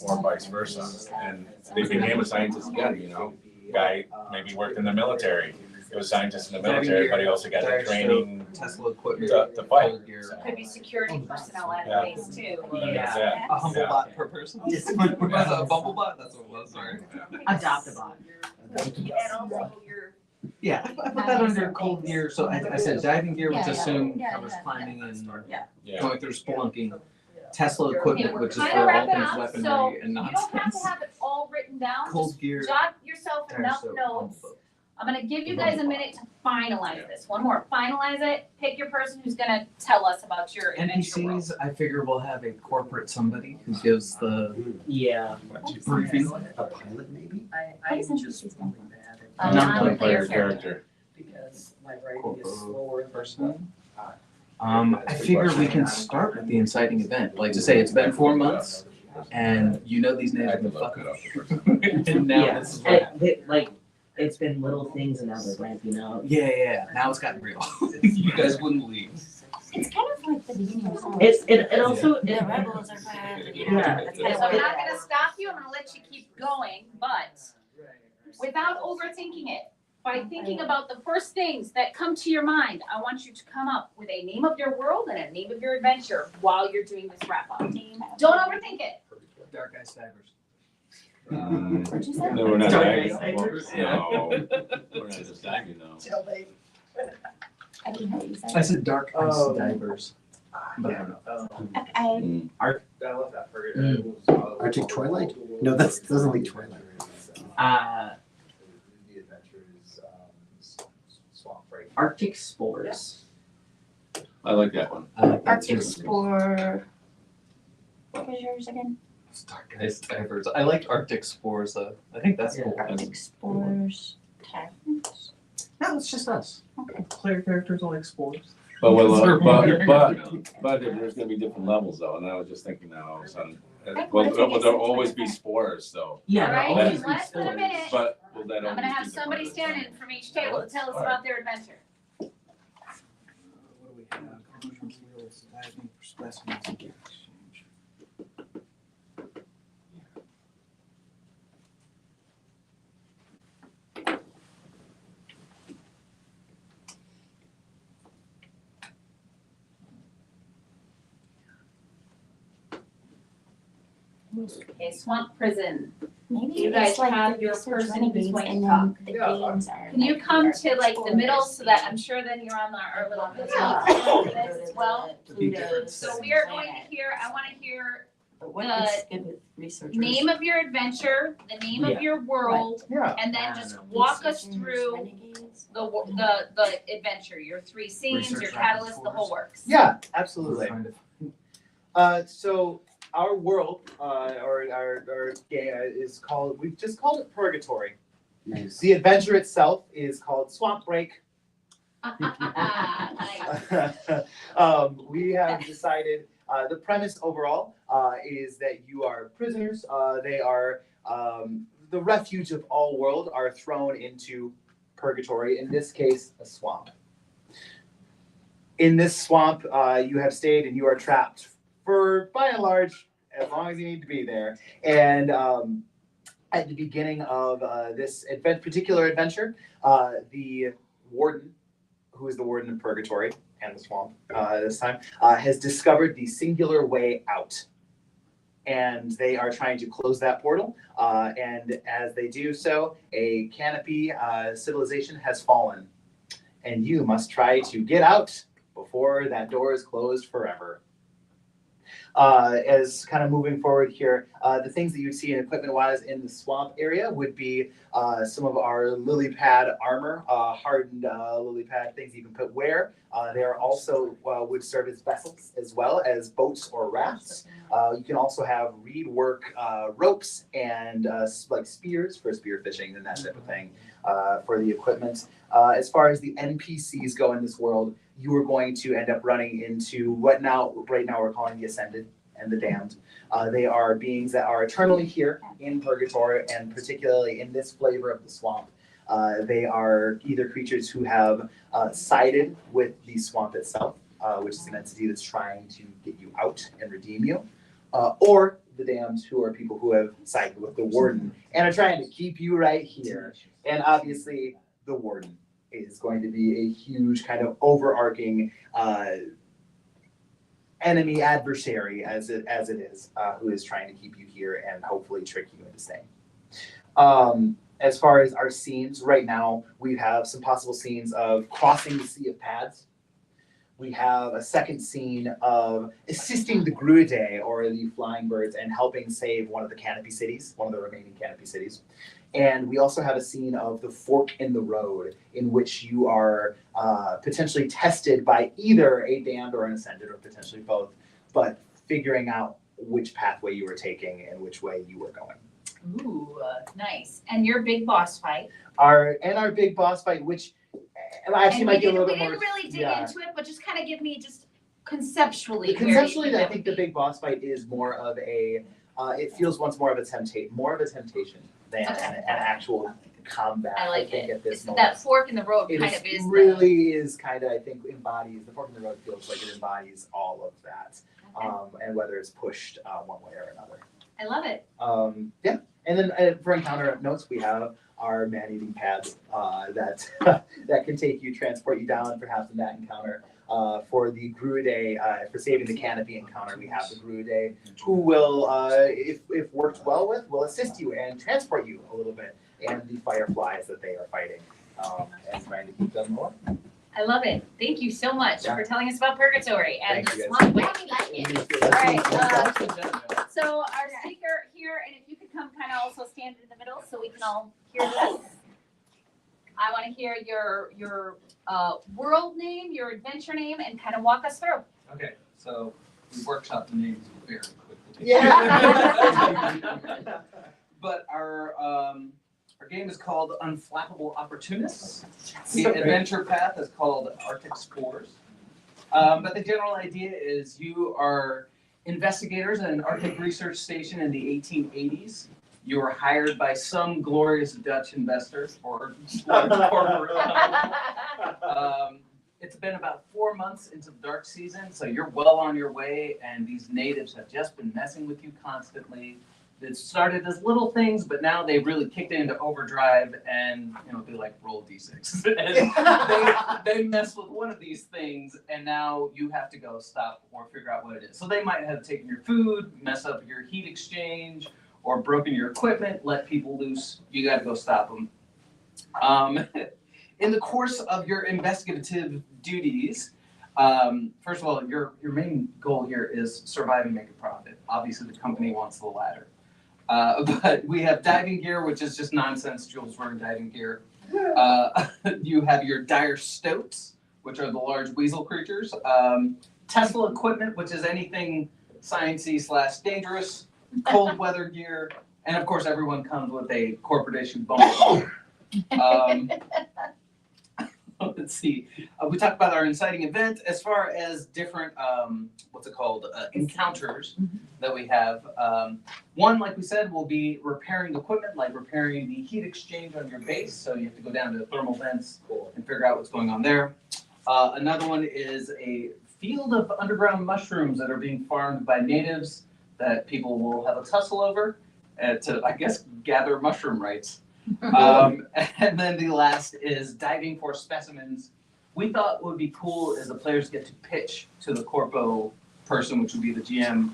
or vice versa, and they became a scientist again, you know? Guy maybe worked in the military, he was a scientist in the military, but he also got the Dire training Tesla equipment. to fight. cold gear. Could be security personnel at Yeah. base too. Yeah. A humble bot per person? Was it a bumble bot? That's what it was, sorry. Adopt a bot. And also your, Yeah, I put that under cold gear, so I said diving gear, which Yeah, yeah. assumed Yeah, covers yeah. climbing and Yeah, going through spelunking. Tesla equipment, Okay, we're which is kinda for all wrapping things up, weaponry so and You don't have nonsense. to have it all written down, Cold just gear, jot yourself dire enough stoat, notes. humble I'm gonna give you guys a minute to finalize this. One more, finalize it, pick your person who's gonna tell us about your adventure world. NPCs, I figure we'll have a corporate somebody who gives the Yeah. briefing. A pilot, maybe? What is NPCs stand for? A non-player non-player character. Because my writing is Corporal slower than person. I figure we can start with the inciting event, like to say it's been 4 months, and you know these I names had have to been look fucking. it up. And now Yeah. this is what happened. Like, it's been little things and now they're ramping up. Yeah, now it's gotten real. You guys wouldn't leave. It's kind of like the beginning of summer. It also, The rebels are bad. Yeah. That's So kind of I'm what not gonna stop you, I'm gonna let you keep going, but without overthinking it, by thinking about the first things that come to your mind, I want you to come up with a name of your world and a name of your adventure while you're doing this wrap up. Don't overthink it. Dark Eye Stabbers. What'd you say? No, we're not Dark diving. Eye No, we're not just diving though. I didn't know what you I said. said Dark Ice Oh. Divers. But I don't know. I I love that for Arctic Twilight? No, that doesn't like Twilight. The adventures, Swamp Break. Arctic Spores. I like that one. I like that Arctic too. Spore. What was yours again? It's Dark Ice Divers. I liked Arctic Spores though. I think that's cool. Arctic Spores. Taverns. No, it's just us. Okay. Player characters will like spores. But Sure. but there's gonna be different levels though, and I was just thinking now all of a sudden, will there always be spores though? Yeah, Alright, there'll always be less than a spores. minute. But will that I'm always gonna have be somebody different? stand in from each table to tell us about their adventure. What do we have? Mushrooms, wheels, diving, specimens, and gear exchange. Okay, Swamp Prison. Maybe You it's guys like have the your research person who's renegades going to and talk. then the games are. Can you like come the to like the middle so that I'm explorers. sure then you're on our little Yeah. video for this as well? It'd be different So we are going to hear, I wanna hear But what is good with researchers? name of your adventure, the name of Yeah. your world, Yeah. and then just walk us Researchers, through renegades. the adventure, your 3 scenes, your Research catalyst, the rapid whole works. Yeah, We're absolutely. trying to- So our world, or our game is called, we've just called it Purgatory. Nice. The adventure itself is called Swamp Break. Nice. We have decided, the premise overall is that you are prisoners. They are the refuge of all world are thrown into purgatory, in this case, a swamp. In this swamp, you have stayed and you are trapped for, by and large, as long as you need to be there. And at the beginning of this particular adventure, the warden, who is the warden of Purgatory and the swamp this time, has discovered the singular way out. And they are trying to close that portal. And as they do so, a canopy civilization has fallen. And you must try to get out before that door is closed forever. As kind of moving forward here, the things that you'd see in equipment-wise in the swamp area would be some of our lily pad armor, hardened lily pad things you can wear. They are also would serve as vessels as well as boats or rafts. You can also have reed work ropes and like spears for spear fishing and that type of thing for the equipment. As far as the NPCs go in this world, you are going to end up running into what right now we're calling the Ascended and the Damned. They are beings that are eternally here in Purgatory, and particularly in this flavor of the swamp. They are either creatures who have sided with the swamp itself, which is an entity that's trying to get you out and redeem you, or the Damned, who are people who have sided with the Warden and are trying to keep you right here. And obviously, the Warden is going to be a huge kind of overarching enemy adversary as it is, who is trying to keep you here and hopefully trick you into staying. As far as our scenes, right now we have some possible scenes of crossing the Sea of Pads. We have a second scene of assisting the Gruidae, or the flying birds, and helping save one of the canopy cities, one of the remaining canopy cities. And we also have a scene of the fork in the road, in which you are potentially tested by either a damned or an ascended, or potentially both, but figuring out which pathway you were taking and which way you were going. Ooh, nice. And your big boss fight. Our big boss fight, which actually And might be a little we bit more. didn't really dig yeah. into it, but just kind of give me just conceptually. Conceptually, I think the big boss fight is more of a. It feels more of a temptation than an actual combat. I like think it. At this It's moment. that fork in the road It kind of is. really is kind of, I think, embodies, the fork in the road feels like it embodies all of that. And whether it's pushed one way or another. I love it. Yeah, and then for encounter notes, we have our man-eating pads that that can transport you down, perhaps in that encounter. For the Gruidae, for saving the canopy encounter, we have the Gruidae, who will, if worked well with, will assist you and transport you a little bit, and the fireflies that they are fighting and trying to keep them alive. I love it. Thank you so much Yeah. for telling us about Purgatory and Thank the you, guys. swamp. Yeah, we like it. All right. So our speaker here, and if you could come kind of also stand in the middle so we can all hear this. I want to hear your world name, your adventure name, and kind of walk us through. Okay, so we workshopped the names very quickly. Yeah. But our game is called Unflappable Opportunists. The adventure path is called Arctic Spores. But the general idea is you are investigators at an Arctic research station in the 1880s. You were hired by some glorious Dutch investor or corporate company. It's been about 4 months into the dark season, so you're well on your way, and these natives have just been messing with you constantly. It started as little things, but now they've really kicked into overdrive, and they like roll d6. And they mess with one of these things, and now you have to go stop or figure out what it is. So they might have taken your food, mess up your heat exchange, or broken your equipment, let people loose. You got to go stop them. In the course of your investigative duties, first of all, your main goal here is survive and make a profit. Obviously, the company wants the latter. But we have diving gear, which is just nonsense. Jules wearing diving gear. You have your dire stoats, which are the large weasel creatures. Tesla equipment, which is anything sciencey / dangerous. Cold weather gear, and of course, everyone comes with a corporate issued bumper. Let's see. We talked about our inciting event. As far as different, encounters that we have. One, like we said, will be repairing equipment, like repairing the heat exchange on your base. So you have to go down to the thermal vents and figure out what's going on there. Another one is a field of underground mushrooms that are being farmed by natives that people will have a tussle over to, I guess, gather mushroom rights. And then the last is diving for specimens. We thought what would be cool is the players get to pitch to the corpo person, which would be the GM,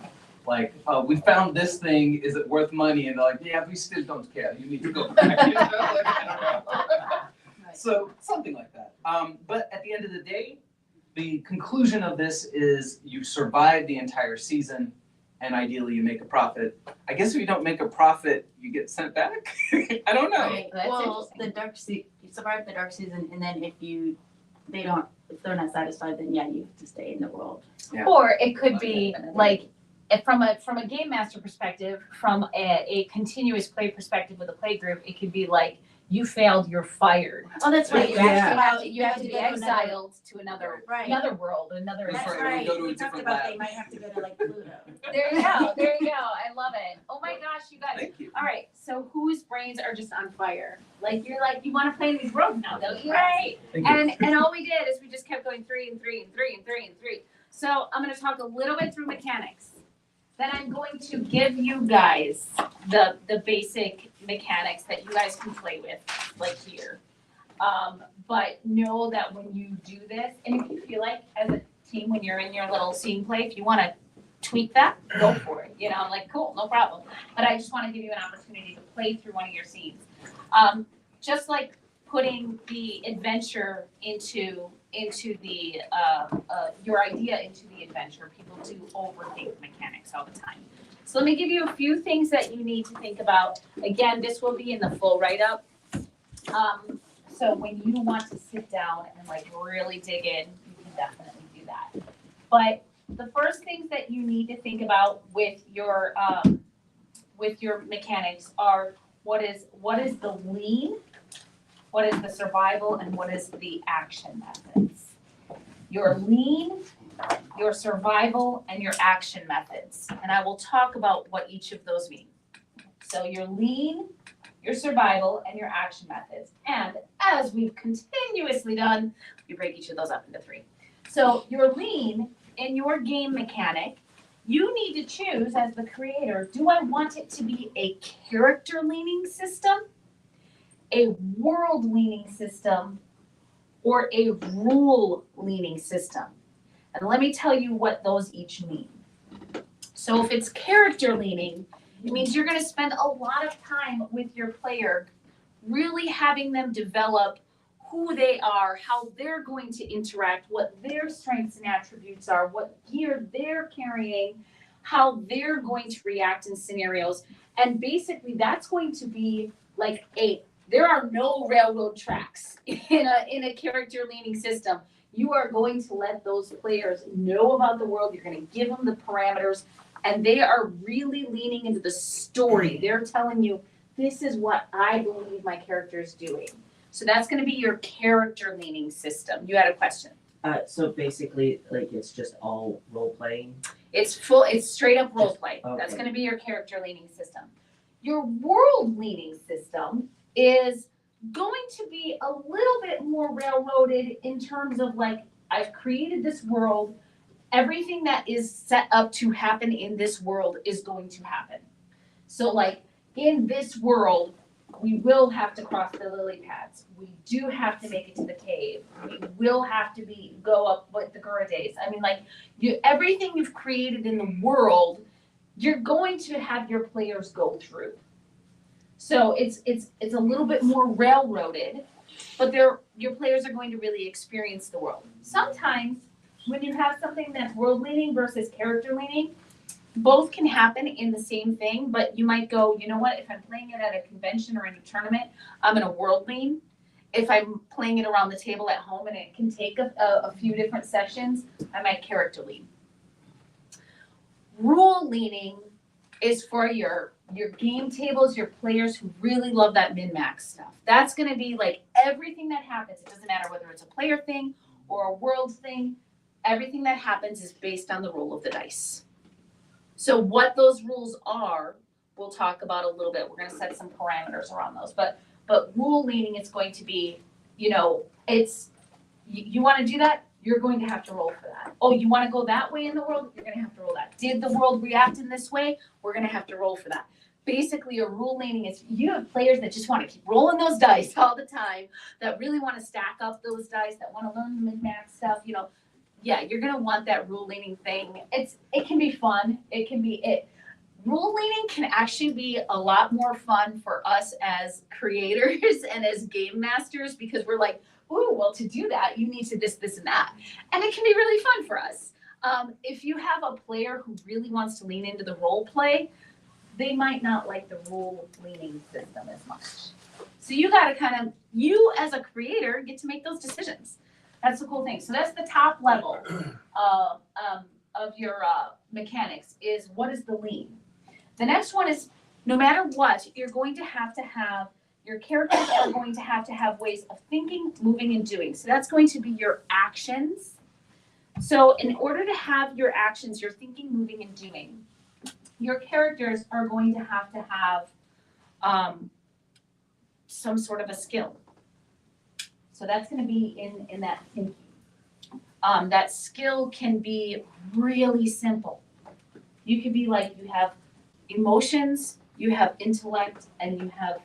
like, we found this thing, is it worth money? And they're like, yeah, we still don't care. You need to go back. Like, I don't know. So something like that. But at the end of the day, the conclusion of this is you survived the entire season. and ideally you make a profit. I guess if you don't make a profit, you get sent back. I don't know. Right, That's well, interesting. you survive the dark season, and then if they're not satisfied, then yeah, you have to stay in the world. Yeah. Or it could be like, if from a game master perspective, from a continuous play perspective with a play group, it could be like, you failed, you're fired. Oh, that's right, You you actually have have to be go to another- exiled to another Right. world, another. That's That's right, we right, go to a we talked different about lab. they might have to go to like Pluto. There you go, there you go, I love it. Oh my gosh, you guys. Thank you. All right, so whose brains are just on fire? Like, you're like, you wanna play in these worlds now, don't you? Right. Thank you. And all we did is we just kept going 3 and 3 and 3 and 3 and 3. So I'm gonna talk a little bit through mechanics. Then I'm going to give you guys the basic mechanics that you guys can play with, like here. But know that when you do this, and if you feel like as a team, when you're in your little scene play, if you wanna tweak that, go for it. You know, I'm like, cool, no problem. But I just wanna give you an opportunity to play through one of your scenes. Just like putting the adventure into the your idea into the adventure, people do overthink mechanics all the time. So let me give you a few things that you need to think about. Again, this will be in the full write-up. So when you want to sit down and like really dig in, you can definitely do that. But the first things that you need to think about with your mechanics are what is the lean, what is the survival, and what is the action methods. Your lean, your survival, and your action methods. And I will talk about what each of those mean. So your lean, your survival, and your action methods. And as we've continuously done, we break each of those up into 3. So your lean in your game mechanic, you need to choose as the creator, do I want it to be a character leaning system, a world leaning system, or a rule leaning system? And let me tell you what those each mean. So if it's character leaning, it means you're gonna spend a lot of time with your player, really having them develop who they are, how they're going to interact, what their strengths and attributes are, what gear they're carrying, how they're going to react in scenarios. And basically that's going to be like there are no railroad tracks in a character leaning system. You are going to let those players know about the world. You're going to give them the parameters, and they are really leaning into the story. They're telling you, this is what I believe my character is doing. So that's going to be your character leaning system. You had a question. So basically, like, it's just all role playing. It's straight up role play. Okay. That's going to be your character leaning system. Your world leaning system is going to be a little bit more railroaded in terms of like, I've created this world. Everything that is set up to happen in this world is going to happen. So like in this world, we will have to cross the lily pads. We do have to make it to the cave. We will have to go up with the Gurades. I mean, like everything you've created in the world, you're going to have your players go through. So it's a little bit more railroaded, but your players are going to really experience the world. Sometimes when you have something that's world leaning versus character leaning, both can happen in the same thing, but you might go, you know what, if I'm playing it at a convention or in a tournament, I'm gonna world lean. If I'm playing it around the table at home and it can take a few different sessions, I might character lean. Rule leaning is for your game tables, your players who really love that min-max stuff. That's gonna be like everything that happens. It doesn't matter whether it's a player thing or a world thing. Everything that happens is based on the roll of the dice. So what those rules are, we'll talk about a little bit. We're gonna set some parameters around those. But rule leaning is going to be, it's, you wanna do that, you're going to have to roll for that. Oh, you wanna go that way in the world, you're gonna have to roll that. Did the world react in this way? We're gonna have to roll for that. Basically, a rule leaning is you have players that just wanna keep rolling those dice all the time, that really wanna stack up those dice, that wanna learn the min-max stuff, yeah, you're gonna want that rule leaning thing. It can be fun. Rule leaning can actually be a lot more fun for us as creators and as game masters because we're like, ooh, well, to do that, you need to this, and that. And it can be really fun for us. If you have a player who really wants to lean into the role play, they might not like the rule leaning system as much. So you gotta you as a creator get to make those decisions. That's the cool thing. So that's the top level of your mechanics is what is the lean. The next one is no matter what, you're going to have your characters are going to have ways of thinking, moving, and doing. So that's going to be your actions. So in order to have your actions, your thinking, moving, and doing, your characters are going to have some sort of a skill. So that's going to be in that thinking. That skill can be really simple. You could be like, you have emotions, you have intellect, and you have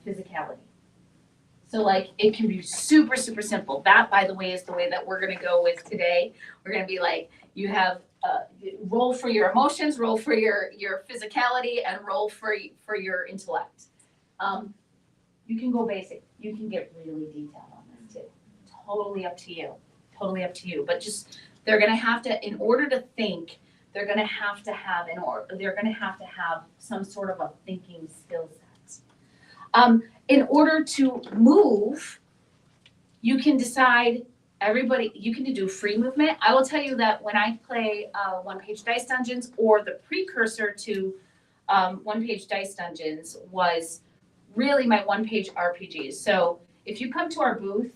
physicality. So like, it can be super, super simple. That, by the way, is the way that we're gonna go with today. We're gonna be like, you have roll for your emotions, roll for your physicality, and roll for your intellect. You can go basic. You can get really detailed on this too. Totally up to you. Totally up to you. But just, they're gonna have to, in order to think, they're gonna have to have some sort of a thinking skill set. In order to move, you can decide, you can do free movement. I will tell you that when I play one-page dice dungeons, or the precursor to one-page dice dungeons was really my one-page RPGs. So if you come to our booth,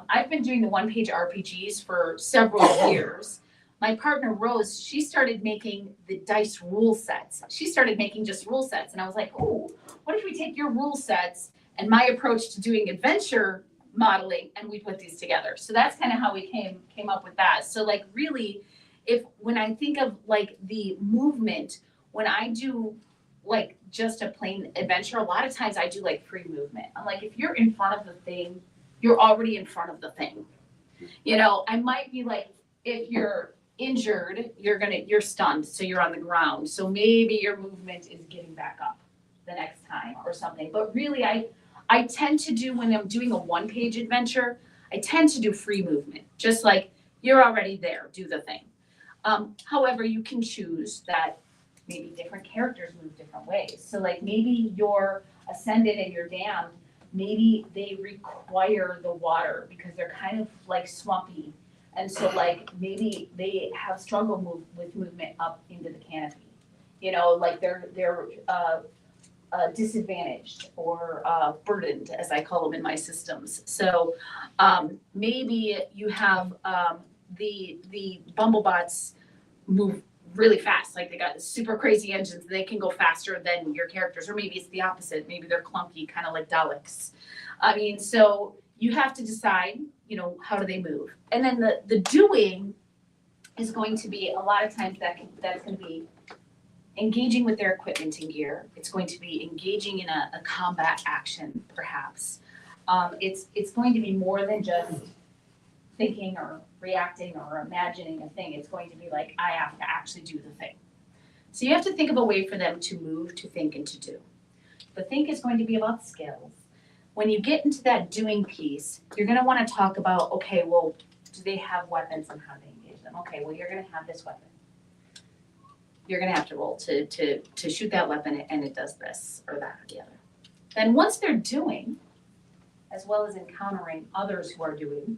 I've been doing the one-page RPGs for several years. My partner Rose, she started making the dice rule sets. She started making just rule sets, and I was like, "Oh, what if we take your rule sets and my approach to doing adventure modeling, and we put these together?" So that's kind of how we came up with that. So like really, when I think of like the movement, when I do like just a plain adventure, a lot of times I do like free movement. I'm like, if you're in front of the thing, you're already in front of the thing. You know, I might be like, if you're injured, you're stunned, so you're on the ground. So maybe your movement is getting back up the next time or something. But really, I tend to do, when I'm doing a one-page adventure, I tend to do free movement. Just like, you're already there, do the thing. However, you can choose that maybe different characters move different ways. So like maybe your ascendant and your damned, maybe they require the water because they're kind of like swampy. And so like maybe they have struggle with movement up into the canopy. You know, like they're disadvantaged or burdened, as I call them in my systems. So maybe you have the Bumblebots move really fast, like they got super crazy engines, they can go faster than your characters, or maybe it's the opposite, maybe they're clunky, kind of like Daleks. I mean, so you have to decide, you know, how do they move? And then the doing is going to be, a lot of times that's going to be engaging with their equipment and gear. It's going to be engaging in a combat action, perhaps. It's going to be more than just thinking or reacting or imagining a thing. It's going to be like, I have to actually do the thing. So you have to think of a way for them to move, to think, and to do. The think is going to be about skills. When you get into that doing piece, you're going to want to talk about, okay, well, do they have weapons and how they engage them? Okay, well, you're going to have this weapon. You're going to have to roll to shoot that weapon, and it does this or that or the other. Then once they're doing, as well as encountering others who are doing,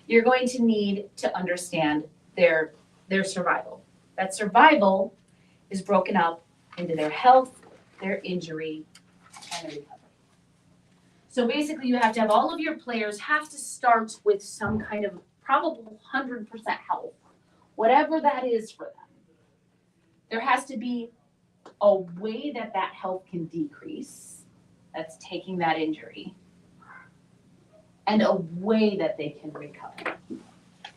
you're going to need to understand their survival. That survival is broken up into their health, their injury, and their recovery. So basically you have to have all of your players have to start with some kind of probable 100% health, whatever that is for them. There has to be a way that health can decrease, that's taking that injury, and a way that they can recover.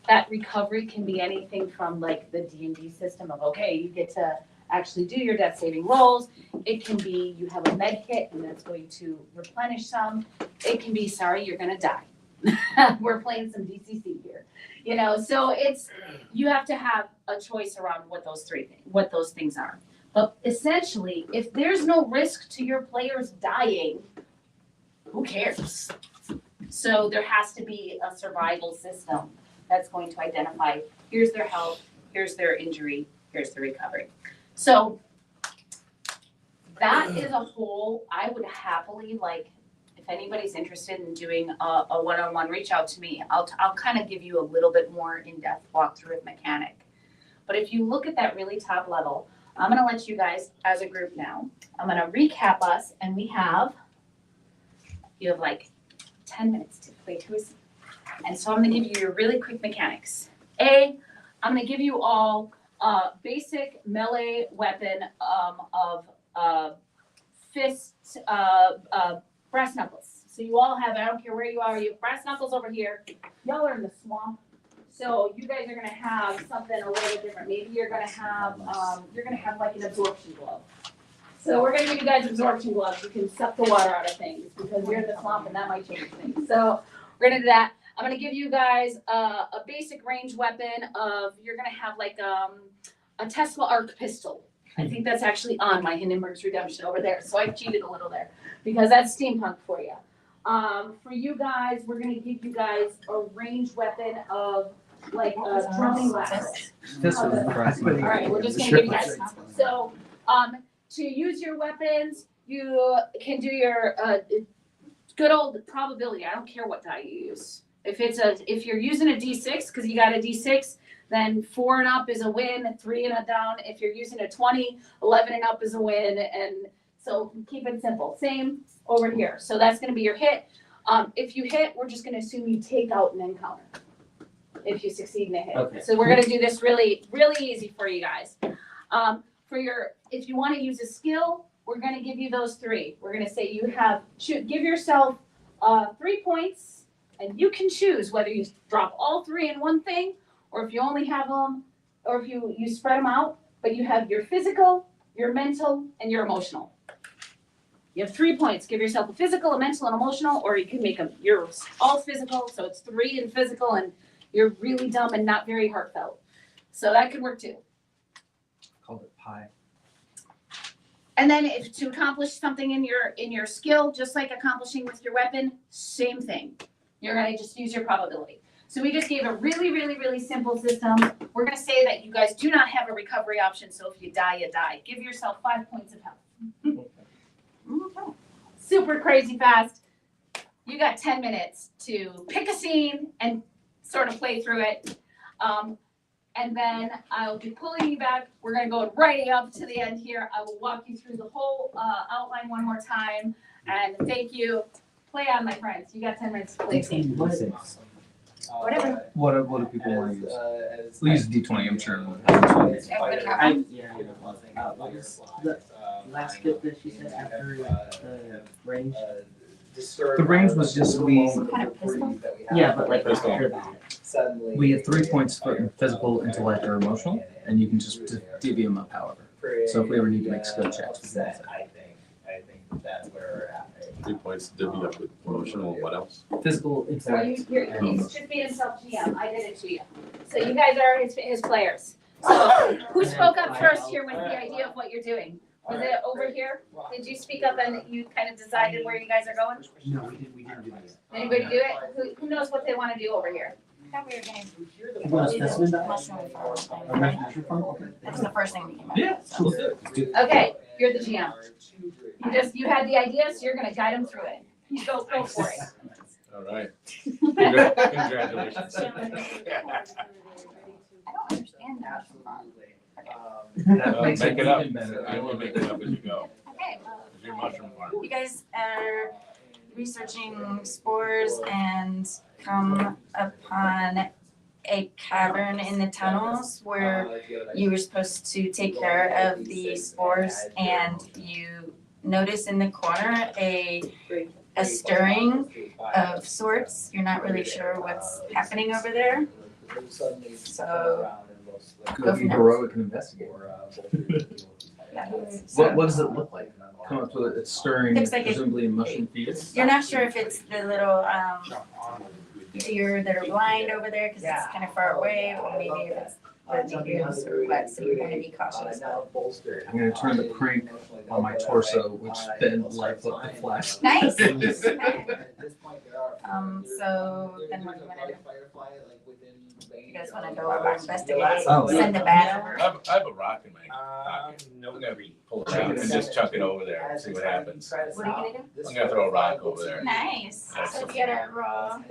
That recovery can be anything from like the D&D system of, okay, you get to actually do your death saving rolls. It can be you have a med kit and that's going to replenish some. It can be, sorry, you're gonna die. We're playing some DCC here. You know, so you have to have a choice around what those things are. But essentially, if there's no risk to your players dying, who cares? So there has to be a survival system that's going to identify, here's their health, here's their injury, here's the recovery. So that is a whole, I would happily, like, if anybody's interested in doing a one-on-one, reach out to me. I'll kind of give you a little bit more in-depth walkthrough of mechanic. But if you look at that really top level, I'm gonna let you guys, as a group now, I'm gonna recap us, and you have like 10 minutes to play Twizy. And so I'm gonna give you your really quick mechanics. I'm gonna give you all a basic melee weapon of fist, brass knuckles. So you all have, I don't care where you are, you have brass knuckles over here. Y'all are in the swamp. So you guys are gonna have something a little different. Maybe you're gonna have like an absorption glove. So we're gonna give you guys absorption gloves. You can suck the water out of things because you're in the swamp and that might change things. So we're gonna do that. I'm gonna give you guys a basic range weapon of, you're gonna have like a Tesla arc pistol. I think that's actually on my Hindenburg's Redemption over there. So I cheated a little there because that's steampunk for you. For you guys, we're gonna give you guys a range weapon of like a drumming blast. This was All right, we're just gonna give you guys. So, to use your weapons, you can do your good old probability. I don't care what die you use. If you're using a D6, because you got a D6, then 4 and up is a win, 3 and a down. If you're using a 20, 11 and up is a win, and so keep it simple. Same over here. So that's gonna be your hit. If you hit, we're just gonna assume you take out an encounter. If you succeed in a hit. Okay. So we're gonna do this really, really easy for you guys. If you wanna use a skill, we're gonna give you those 3. We're gonna say give yourself 3 points, and you can choose whether you drop all 3 in one thing, or if you only have them, or if you spread them out, but you have your physical, your mental, and your emotional. You have 3 points. Give yourself a physical, a mental, and emotional, or you can make them, you're all physical, so it's 3 in physical, and you're really dumb and not very heartfelt. So that could work too. Called it pie. And then if to accomplish something in your skill, just like accomplishing with your weapon, same thing. You're gonna just use your probability. So we just gave a really, really, really simple system. We're gonna say that you guys do not have a recovery option, so if you die, you die. Give yourself 5 points of health. Okay. Super crazy fast. You got 10 minutes to pick a scene and sort of play through it. And then I'll be pulling you back. We're gonna go right up to the end here. I will walk you through the whole outline one more time. And thank you. Play on, my friends. You got 10 minutes to play a scene. Whatever. What do people want to use? We'll use D20, I'm sure. Everybody have one? What was the last bit that she said after the range? The range was just Some kind of pistol? Yeah, but like after that. we have 3 points for physical, intellect, or emotional, and you can just divvy them up however. So if we ever need to make skill checks, we can do that. I think that's where we're at. 3 points to divvy up with emotional, what else? Physical, So it should be himself GM. I did it to you. So you guys are his players. So who spoke up first here with the idea of what you're doing? Was it over here? Did you speak up and you kind of decided where you guys are going? No, we didn't do that. Anybody do it? Who knows what they want to do over here? I thought we were gonna You want a do specimen the die? mushroom first. A mushroom farm? Okay. That was the first thing that came up. Yeah. Okay, you're the GM. You had the idea, so you're gonna guide them through it. You go for it. All right. Congratulations. I don't understand that. That makes Make it up. even better. I will make it up as you go. Okay, It's your mushroom farm. you guys are researching spores and come upon a cavern in the tunnels where you were supposed to take care of the spores, and you notice in the corner a stirring of sorts. You're not really sure what's happening over there. So Go be heroic and investigate. that's- What does it look like? Come up with it stirring, Looks like it- presumably in mushroom fetus. You're not sure if it's the little deer that are blind over there because it's kind of far away, or maybe if it's the natives or what, so you're gonna be cautious. I'm gonna turn the crank on my torso, which then lights up the flash. Nice. So then what do you wanna do? You guys wanna go over investigate, Oh. send it back over? I have a rock in my pocket. I'm gonna pull it out and just chuck it over there and see what happens. What are you gonna do? I'm gonna throw a rock over there. Nice, so you gotta roll.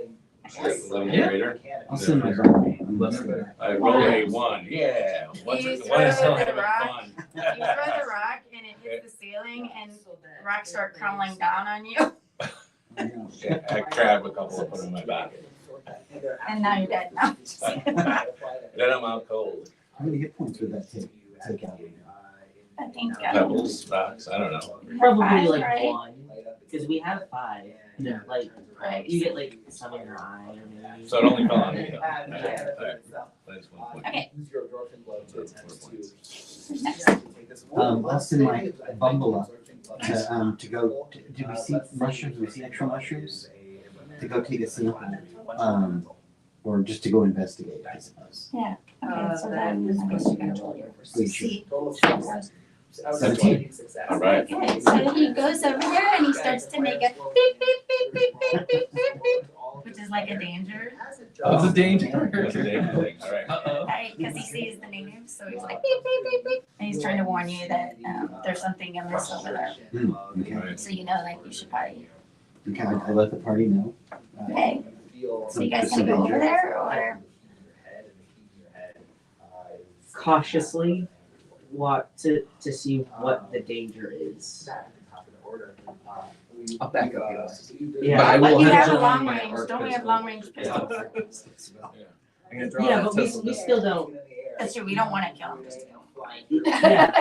Eleven Yeah. grader. I'll send my brother. I rolled a 1, yeah. One You is still throw the having rock. fun. You throw the rock and it hits the ceiling and rocks start crumbling down on you, Yeah, I grabbed a couple and put them in my pocket. and now you're dead. No, just kidding. Then I'm out cold. How many hit points would that take out? I think, Pebbles, rocks, I don't know. Probably Five, like right? 1, because we have 5. Yeah. Like, Right. you get like 7 or 9. Maybe. So it only fell on me. Though. Alright, that's 1 point. Okay. Next. I'll send my Bumble up to go, do we see mushrooms, do we see extra mushrooms? To go take a sample, or just to go investigate, I suppose. Okay, so then I guess you gotta roll your Please. C. 17. All right. Okay, so he goes over there and he starts to make a beep, beep, beep, beep, beep, beep, beep, beep, which is like a danger, That's a danger. That's a danger thing, all right. Uh-oh. right? Because he sees the natives, so he's like beep, beep, beep, beep. And he's trying to warn you that there's something amiss over there. Okay, Alright. So you know, like, you should probably, okay, I let the party know. okay. So you guys gonna go over there or? Cautiously walk to see what the danger is. I'll back up you. Yeah. But I But will you have have to long run my range, arc don't we have pistol. long range pistols? I'm gonna draw Yeah, that but we pistol. still don't. That's true, we don't wanna kill him, just to Yeah.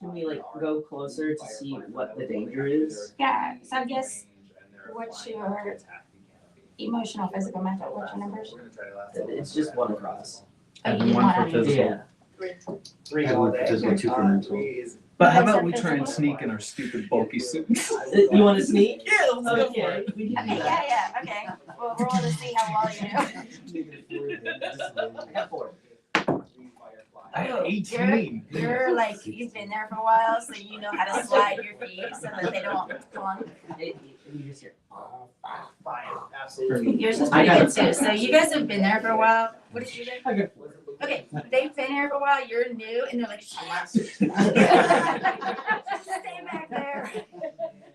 Can we like go closer to see what the danger is? Yeah, so I guess, what's your emotional, physical, mental, what's your numbers? It's just 1 across. Oh, you And did one one for on physical. Yeah. I have one for physical, 2 for mental. But how You guys about have we try and physical? sneak in our stupid bulky suits? You want to sneak? Yeah, let's go for Okay, it. we can do Okay, that. yeah, okay, we'll roll to see how well you do. I got 4. I had 18. You're like, you've been there for a while, so you know how to slide your feet so that they don't clunk. You just hear. Yours is I pretty got good too, so you guys have been there for a while, what did you do? I got Okay, they've been here for a while, you're new, and they're like, shut up. Stay back there.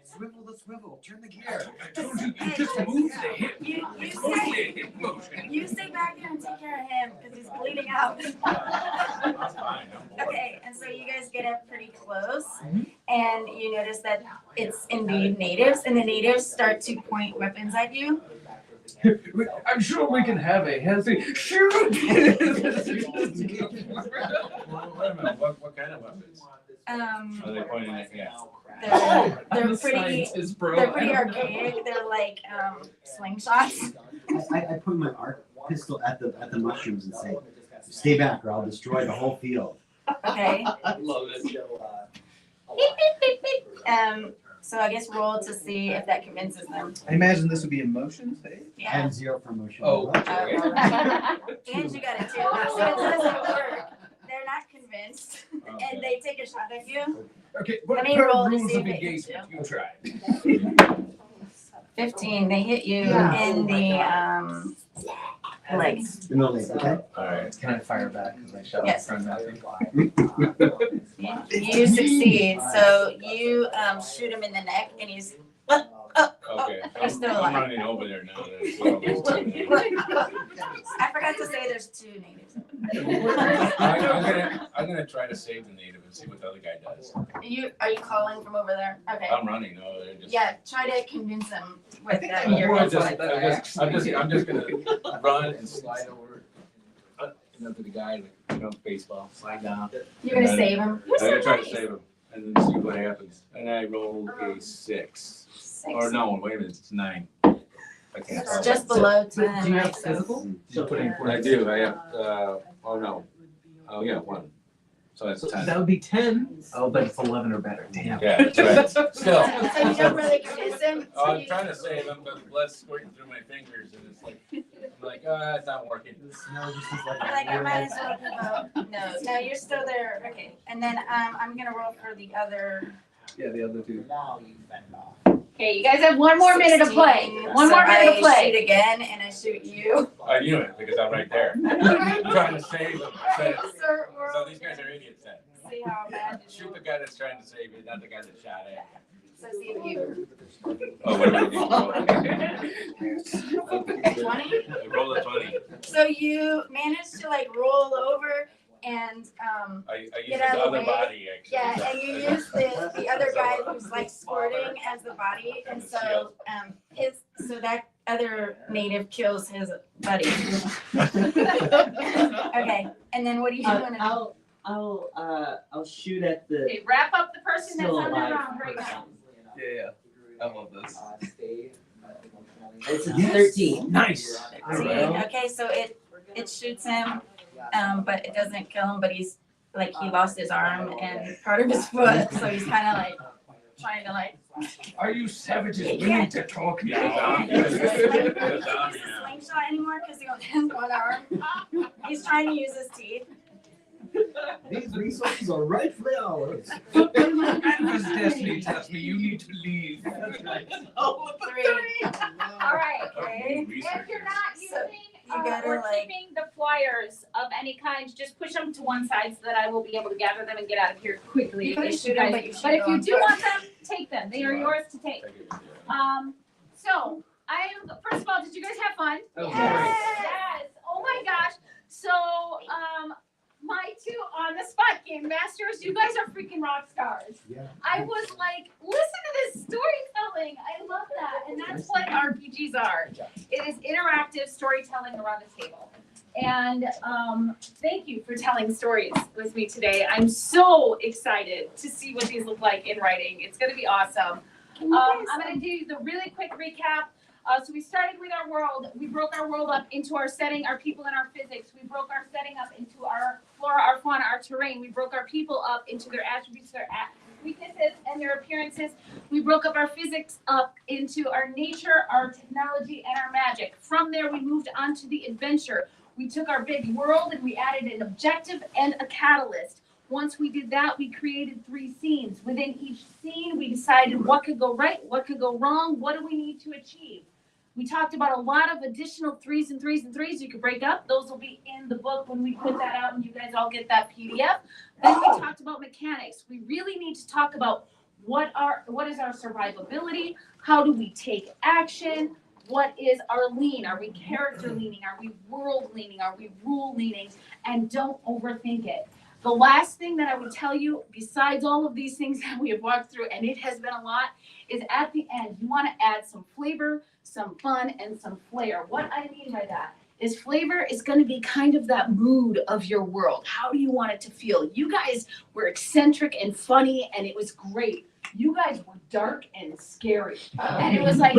Swivel the swivel, turn the gear. I told you, you just move the hip. You Move the stay, hip motion. you stay back there and take care of him, because he's bleeding out. That's fine, I'm bored. Okay, and so you guys get up pretty close, and you notice that it's indeed natives, and the natives start to point weapons at you. I'm sure we can have a healthy shoot. Well, wait a minute, what kind of weapons? Are they pointing at, yeah. They're I'm a pretty, scientist, bro. they're pretty archaic, they're like, slingshots. I point my arc pistol at the mushrooms and say, stay back or I'll destroy the whole field. Okay, I love it. beep, beep, beep, beep. So I guess roll to see if that convinces them. I imagine this would be emotions, eh? I Yeah. have 0 for motion. Oh, And you got it too, so it doesn't work. They're not convinced, and they take a shot at you. Okay, Let what me are roll to rules see of if it hits engagement? You try. 15, they hit you in the, leg. In the leg, okay? Alright. Can I fire back? Because I shot Yes. my friend Matthew. Yeah. You succeed, so you, shoot him in the neck, and he's, Okay, He's still I'm alive. running over there now. That's what I was doing. I forgot to say there's 2 natives. I'm gonna try to save the native and see what the other guy does. Are you calling from over there? Okay. I'm running, no, they're just. Yeah, try to convince them with I'm your more I'm just- influence. I'm just gonna run and slide over, to the guy, baseball, slide down. You're gonna save him. You're I'm so gonna try to nice. save him and then see what happens. And I rolled a 6. 6. Or no, wait a minute, it's 9. I can't It's tell. just below Do 10. you have right? So- physical? Did you put in I do, I have, oh no, oh yeah, 1. So that's So 10. that would be 10. Oh, but it's 11 or better. Damn. Yeah, that's right. Still. So you don't really convince him? Oh, So I'm you- trying to save him, but blood's squirting through my fingers and it's like, I'm like, oh, it's not working. You're like, I might as well give up. No, you're still there. Okay, and then I'm gonna roll for the other. Yeah, the other two. Now you fend off. Okay, you guys have one more minute to play. 16, One so more minute to I play. shoot again and I shoot you. I knew it because I'm right there. Trying to save him. Sir, So these guys are idiots then. see how bad you Shoot the guy that's trying to save you, not the guy that shot it. So see if you. Oh, what do we do? 20? Roll a 20. So you managed to like roll over and I use Get his out of the other way. body actually. yeah, and you use the other guy who's like squirting as the body, and so so that other native kills his buddy. Okay, and then what are you doing? I'll shoot at the Okay, wrap up the person that's still on the alive ground right now. person. Yeah, I love this. It's a 13. Nice. 13. Okay, so it shoots him, but it doesn't kill him. But he's like he lost his arm and part of his foot, so he's kind of like trying to like. Are you savages He willing can't- to talk He now? can't use a slingshot anymore because he only has one arm. He's trying to use his teeth. These resources are rightfully ours. Manifest destiny tells me you need to leave. 3. All right. Okay. If you're not So, using you gotta, or like- keeping the flyers of any kind, just push them to one side so that I will be able to gather them and get out of here quickly. You can If shoot guys- them, but you should But if go you on do foot. want them, take them. They are yours to take. So first of all, did you guys have fun? That was Yes. Oh my gosh. So, my two on the spot game masters, you guys are freaking rock stars. Yeah. I was like, listen to this storytelling. I love that. And that's what RPGs are. It is interactive storytelling around the table. And thank you for telling stories with me today. I'm so excited to see what these look like in writing. It's going to be awesome. I'm going to do the really quick recap. So we started with our world. We broke our world up into our setting, our people, and our physics. We broke our setting up into our flora, our fauna, our terrain. We broke our people up into their attributes, their weaknesses, and their appearances. We broke up our physics up into our nature, our technology, and our magic. From there, we moved on to the adventure. We took our big world and we added an objective and a catalyst. Once we did that, we created 3 scenes. Within each scene, we decided what could go right, what could go wrong, what do we need to achieve. We talked about a lot of additional 3s and 3s and 3s you could break up. Those will be in the book when we put that out and you guys all get that PDF. Then we talked about mechanics. We really need to talk about what is our survivability? How do we take action? What is our lean? Are we character leaning? Are we world leaning? Are we rule leaning? And don't overthink it. The last thing that I would tell you, besides all of these things that we have walked through, and it has been a lot, is at the end, you want to add some flavor, some fun, and some flair. What I mean by that is flavor is going to be kind of that mood of your world. How do you want it to feel? You guys were eccentric and funny, and it was great. You guys were dark and scary. And it was like,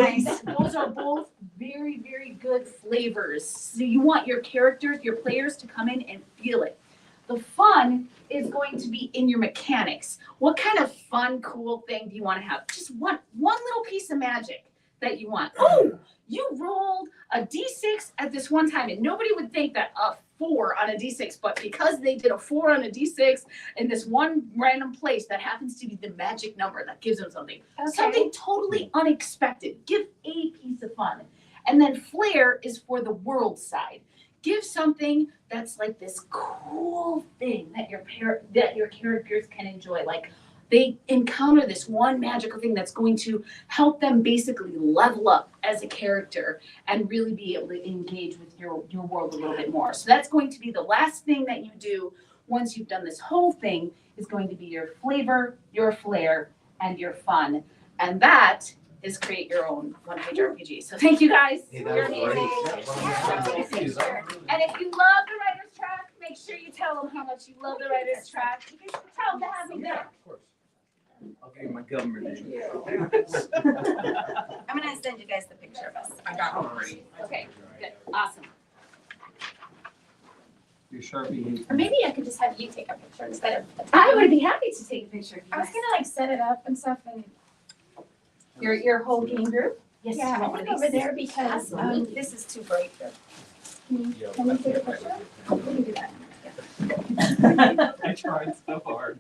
those are both very, very good flavors. So you want your characters, your players to come in and feel it. The fun is going to be in your mechanics. What kind of fun, cool thing do you want to have? Just one little piece of magic that you want. Oh, you rolled a D6 at this one time, and nobody would think that a 4 on a D6, but because they did a 4 on a D6 in this one random place, that happens to be the magic number that gives them something. Okay. Something totally unexpected. Give a piece of fun. And then flair is for the world side. Give something that's like this cool thing that your characters can enjoy. Like they encounter this one magical thing that's going to help them basically level up as a character and really be able to engage with your world a little bit more. So that's going to be the last thing that you do once you've done this whole thing, is going to be your flavor, your flair, and your fun. And that is create your own one-page RPG. So thank you guys. Hey, that You're was great. amazing. And if you love the writer's track, make sure you tell them how much you love the writer's track. You can tell them to have me there. I'll give you my government name. I'm gonna send you guys the picture of us. I got one. Okay, good, awesome. Your Sharpie. Or maybe I could just have you take a picture instead of. I would be happy to take a picture of you I was guys. gonna like set it up and stuff and. Your whole game group? Yes, Yeah, you I want one think of over these? there because, This is too bright. can you take a picture? Let me do that. I tried so hard.